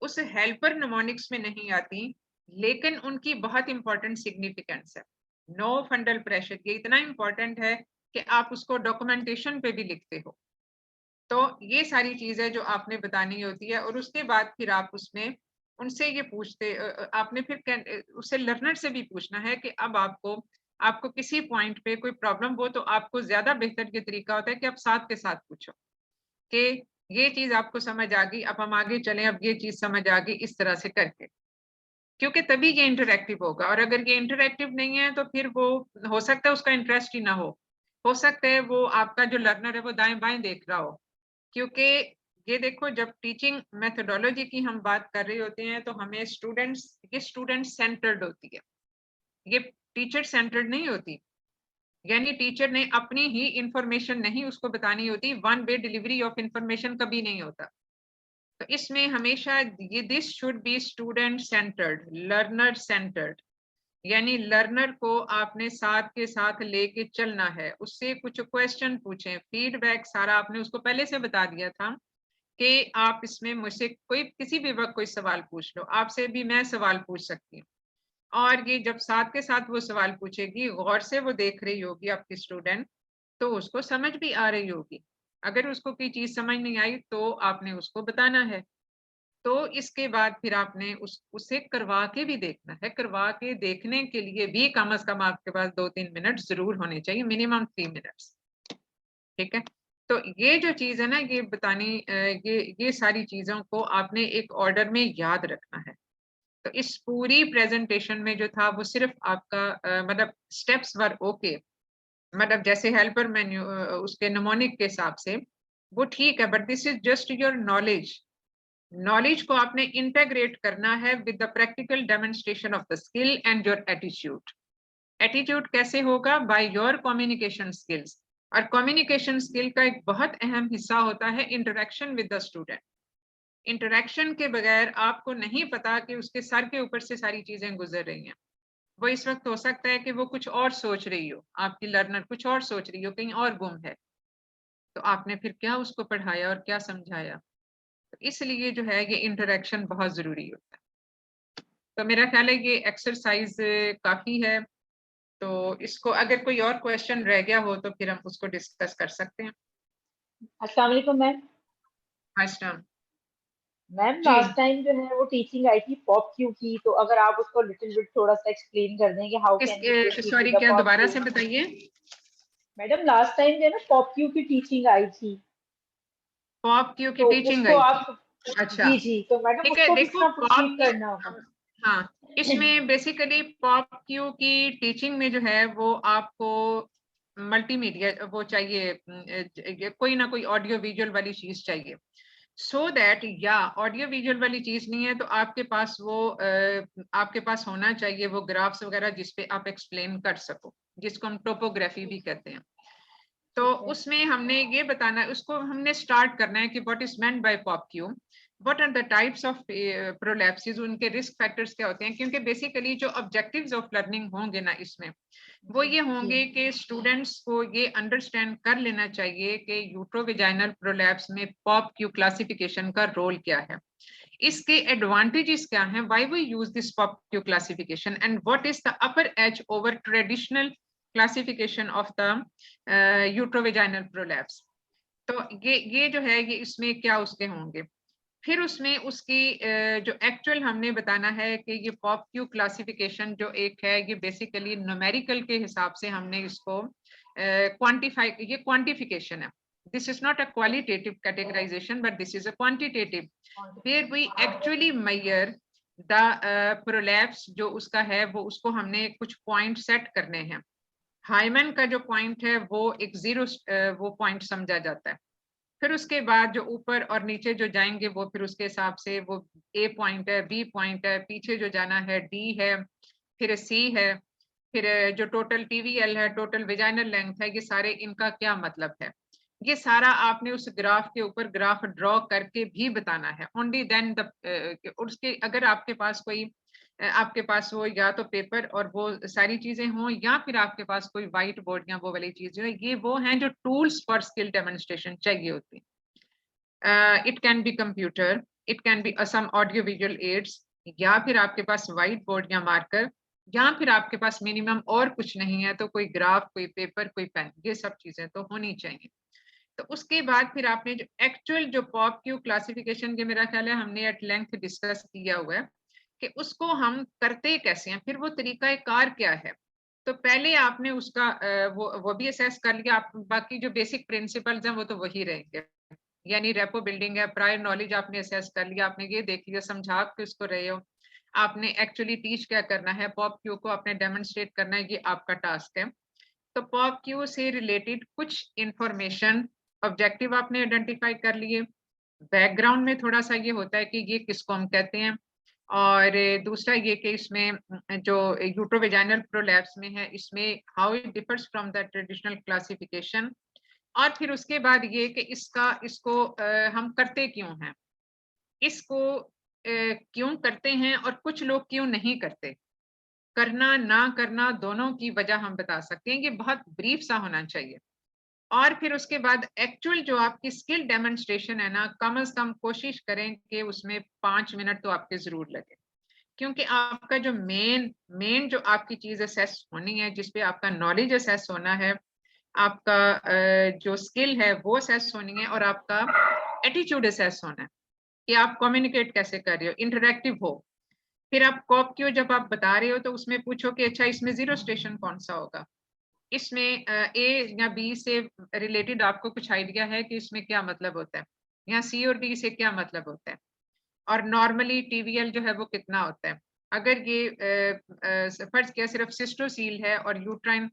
उस हेल्पर निमोनिक्स में नहीं आती, लेकिन उनकी बहुत इंपॉर्टेंट सिग्निफिकेंस है। नो फंडल प्रेशर, ये इतना इंपॉर्टेंट है कि आप उसको डॉक्यूमेंटेशन पे भी लिखते हो। तो ये सारी चीजें जो आपने बतानी होती है, और उसके बाद फिर आप उसमें उनसे ये पूछते आपने फिर उससे लर्नर से भी पूछना है कि अब आपको किसी पॉइंट पे कोई प्रॉब्लम हो तो आपको ज्यादा बेहतर ये तरीका होता है कि आप साथ के साथ पूछो कि ये चीज आपको समझ आ गई, अब हम आगे चलें, अब ये चीज समझ आ गई, इस तरह से करके, क्योंकि तभी ये इंटरैक्टिव होगा। और अगर ये इंटरैक्टिव नहीं है तो फिर वो हो सकता है उसका इंटरेस्ट ही ना हो सकता है वो आपका जो लर्नर है वो दाएं बाएं देख रहा हो। क्योंकि ये देखो, जब टीचिंग मेथोडोलॉजी की हम बात कर रहे होते हैं तो हमें स्टूडेंट सेंटर्ड होती है, ये टीचर सेंटर्ड नहीं होती। यानी टीचर ने अपनी ही इंफॉर्मेशन नहीं उसको बतानी होती, one way delivery of information कभी नहीं होता। तो इसमें हमेशा ये this should be student centred, learner centred, यानी लर्नर को आपने साथ के साथ लेके चलना है, उससे कुछ क्वेश्चन पूछें, फीडबैक सारा आपने उसको पहले से बता दिया था कि आप इसमें मुझसे कोई किसी भी वक्त कोई सवाल पूछ लो, आपसे भी मैं सवाल पूछ सकती हूँ। और ये जब साथ के साथ वो सवाल पूछेगी, गौर से वो देख रही होगी आपकी स्टूडेंट, तो उसको समझ भी आ रही होगी। अगर उसको कोई चीज समझ नहीं आई तो आपने उसको बताना है। तो इसके बाद फिर आपने उसे करवा के भी देखना है, करवा के देखने के लिए भी कम से कम आपके पास 2-3 मिनट जरूर होने चाहिए, मिनिमम 3 मिनट्स। ठीक है, तो ये जो चीज है ना, ये बतानी ये सारी चीजों को आपने एक ऑर्डर में याद रखना है। तो इस पूरी प्रेजेंटेशन में जो था वो सिर्फ आपका मतलब स्टेप्स वर ओके, मतलब जैसे हेल्पर मेन्यू उसके निमोनिक के हिसाब से वो ठीक है, but this is just your knowledge को आपने इंटेग्रेट करना है with the practical demonstration of the skill and your attitude कैसे होगा? By your communication skills. और कम्युनिकेशन स्किल का एक बहुत अहम हिस्सा होता है interaction with the student. Interaction के बगैर आपको नहीं पता कि उसके सर के ऊपर से सारी चीजें गुजर रही हैं। वो इस वक्त हो सकता है कि वो कुछ और सोच रही हो, आपकी लर्नर कुछ और सोच रही हो, कहीं और गुम है, तो आपने फिर क्या उसको पढ़ाया और क्या समझाया। तो इसलिए जो है ये इंटरेक्शन बहुत जरूरी होता है। तो मेरा ख्याल है ये एक्सरसाइज काफी है। तो इसको अगर कोई और क्वेश्चन रह गया हो तो फिर हम उसको डिस्कस कर सकते हैं। अस्सलाम वालेकुम मैम। मैम लास्ट टाइम जो है वो टीचिंग आई थी पॉप क्यू की, तो अगर आप उसको लिटिल बिट थोड़ा सा एक्सप्लेन कर दें कि how can we proceed sorry, with the क्या पॉप दोबारा क्यू। से बताइए। मैडम लास्ट टाइम जो है ना पॉप क्यू की टीचिंग आई थी, पॉप क्यू की तो टीचिंग उसको आई थी। आप अच्छा, जी तो मैडम ठीक है। उसको किस देखो तरह प्रोसीड करना होगा? हाँ, इसमें बेसिकली पॉप क्यू की टीचिंग में जो है वो आपको मल्टीमीडिया वो चाहिए, कोई ना कोई ऑडियो विजुअल वाली चीज चाहिए, सो दैट, या ऑडियो विजुअल वाली चीज नहीं है तो आपके पास वो आपके पास होना चाहिए वो ग्राफ्स वगैरह जिसपे आप एक्सप्लेन कर सको, जिसको हम टोपोग्राफी भी कहते हैं। तो उसमें हमने ये बताना, उसको हमने स्टार्ट करना है कि what is meant by POP Q, what are the types of prolapses, उनके रिस्क फैक्टर्स क्या होते हैं। क्योंकि बेसिकली जो ऑब्जेक्टिव्स ऑफ लर्निंग होंगे ना इसमें, वो ये होंगे कि स्टूडेंट्स को ये अंडरस्टैंड कर लेना चाहिए कि यूट्रोवेजाइनल प्रोलैप्स में पॉप क्यू क्लासिफिकेशन का रोल क्या है, इसके एडवांटेजेस क्या हैं, why we use this POP Q classification, and what is the upper edge over traditional classification of the uterovaginal prolapse. तो ये जो है ये इसमें क्या उसके होंगे। फिर उसमें उसकी जो एक्चुअल हमने बताना है कि ये पॉप क्यू क्लासिफिकेशन जो एक है ये बेसिकली न्यूमेरिकल के हिसाब से हमने इसको क्वांटिफाई, ये क्वांटिफिकेशन है, this is not a qualitative categorisation but this is a quantitative, where we actually measure the prolapse जो उसका है वो उसको हमने कुछ पॉइंट सेट करने हैं। हाइमन का जो पॉइंट है वो एक 0 वो पॉइंट समझा जाता है। फिर उसके बाद जो ऊपर और नीचे जो जाएंगे वो फिर उसके हिसाब से वो ए पॉइंट है, बी पॉइंट है, पीछे जो जाना है डी है, फिर सी है, फिर जो टोटल टीवीएल है, टोटल वेजाइनल लेंथ है, ये सारे इनका क्या मतलब है, ये सारा आपने उस ग्राफ के ऊपर ग्राफ ड्रॉ करके भी बताना है। ओनली देन द उसके अगर आपके पास वो या तो पेपर और वो सारी चीजें हों या फिर आपके पास कोई व्हाइट बोर्ड या वो वाली चीजें, ये वो हैं जो टूल्स फॉर स्किल डेमोन्स्ट्रेशन चाहिए होती है। It can be computer, it can be some audio visual aids, या फिर आपके पास व्हाइट बोर्ड या मार्कर, या फिर आपके पास मिनिमम और कुछ नहीं है तो कोई ग्राफ, कोई पेपर, कोई पेन, ये सब चीजें तो होनी चाहिए। तो उसके बाद फिर आपने जो एक्चुअल जो पॉप क्यू क्लासिफिकेशन के मेरा ख्याल है हमने एट लेंथ डिस्कस किया हुआ है कि उसको हम करते कैसे हैं, फिर वो तरीका कार क्या है। तो पहले आपने उसका वो भी असेस कर लिया, आप बाकी जो बेसिक प्रिंसिपल्स हैं वो तो वही रहेंगे, यानी रेपो बिल्डिंग है, प्रायर नॉलेज आपने असेस कर लिया, आपने ये देख लिया, समझा के उसको रहे हो, आपने एक्चुअली टीच क्या करना है, पॉप क्यू को आपने डेमोन्स्ट्रेट करना है, ये आपका टास्क है। तो पॉप क्यू से रिलेटेड कुछ इंफॉर्मेशन ऑब्जेक्टिव आपने आइडेंटिफाई कर लिए, बैकग्राउंड में थोड़ा सा ये होता है कि ये किसको हम कहते हैं, और दूसरा ये कि इसमें जो यूट्रोवेजाइनल प्रोलैप्स में है इसमें how it differs from the traditional classification, और फिर उसके बाद ये कि इसको हम करते क्यों हैं, इसको क्यों करते हैं और कुछ लोग क्यों नहीं करते, करना ना करना दोनों की वजह हम बता सकते हैं, ये बहुत ब्रीफ सा होना चाहिए। और फिर उसके बाद एक्चुअल जो आपकी स्किल डेमोन्स्ट्रेशन है ना, कम से कम कोशिश करें कि उसमें 5 मिनट तो आपके जरूर लगे, क्योंकि आपका जो मेन जो आपकी चीज असेस होनी है, जिसपे आपका नॉलेज असेस होना है, आपका जो स्किल है वो असेस होनी है, और आपका एटीट्यूड असेस होना है कि आप कम्युनिकेट कैसे कर रहे हो, इंटरेक्टिव हो। फिर आप कॉप क्यों जब आप बता रहे हो तो उसमें पूछो कि अच्छा इसमें जीरो स्टेशन कौन सा होगा, इसमें ए या बी से रिलेटेड आपको कुछ आइडिया है कि इसमें क्या मतलब होता है, या सी और डी से क्या मतलब होता है, और नॉर्मली टीवीएल जो है वो कितना होता है। अगर ये फर्ज किया सिर्फ सिस्टोसील है और uterine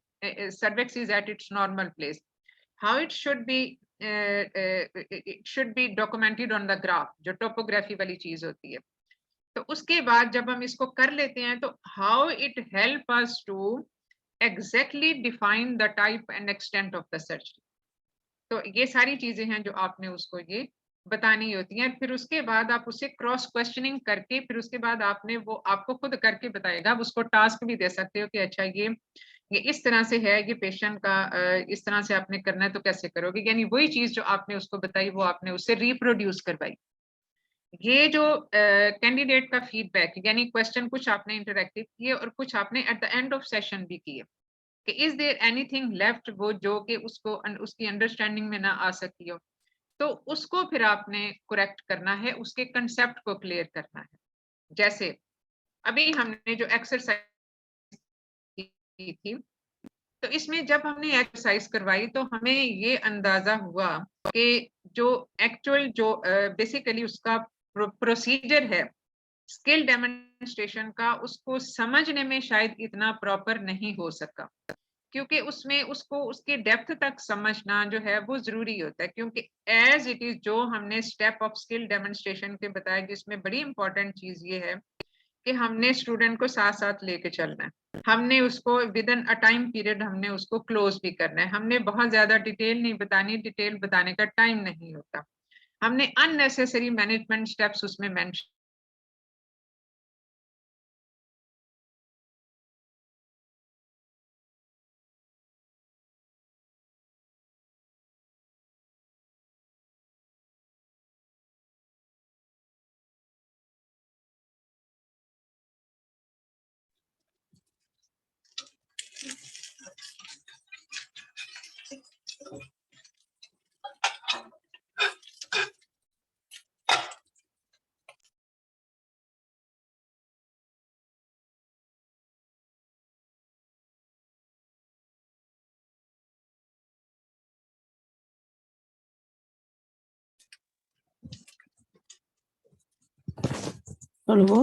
cervix is at its normal place, how it should B it should be documented on the graph, जो टोपोग्राफी वाली चीज होती है। तो उसके बाद जब हम इसको कर लेते हैं तो how it help us to exactly define the type and extent of the search. तो ये सारी चीजें हैं जो आपने उसको ये बतानी होती हैं। फिर उसके बाद आप उससे क्रॉस क्वेश्चनिंग करके फिर उसके बाद आपने वो आपको खुद करके बताएगा, आप उसको टास्क भी दे सकते हो कि अच्छा ये इस तरह से है, ये पेशेंट का इस तरह से आपने करना है तो कैसे करोगे, यानी वही चीज जो आपने उसको बताई वो आपने उससे रिप्रोड्यूस करवाई। ये जो कैंडिडेट का फीडबैक, यानी क्वेश्चन कुछ आपने इंटरेक्टिव किए और कुछ आपने eight the end of session भी किए कि इज देयर एनीथिंग लेफ्ट, वो जो कि उसको उसकी अंडरस्टैंडिंग में ना आ सकी हो, तो उसको फिर आपने करेक्ट करना है, उसके कंसेप्ट को क्लियर करना है। जैसे अभी हमने जो एक्सरसाइज की थी, तो इसमें जब हमने एक्सरसाइज करवाई तो हमें ये अंदाजा हुआ कि जो एक्चुअल जो बेसिकली उसका प्रोसीजर है स्किल डेमोन्स्ट्रेशन का, उसको समझने में शायद इतना प्रॉपर नहीं हो सका, क्योंकि उसमें उसको उसके डेप्थ तक समझना जो है वो जरूरी होता है, क्योंकि एज इट इज जो हमने स्टेप ऑफ स्किल डेमोन्स्ट्रेशन के बताया, जिसमें बड़ी इंपॉर्टेंट चीज ये है कि हमने स्टूडेंट को साथ साथ लेके चलना है, हमने उसको with in a time period हमने उसको क्लोज भी करना है, हमने बहुत ज्यादा डिटेल नहीं बतानी, डिटेल बताने का टाइम नहीं होता, हमने अननेसेसरी मैनेजमेंट स्टेप्स उसमें मेंशन हेलो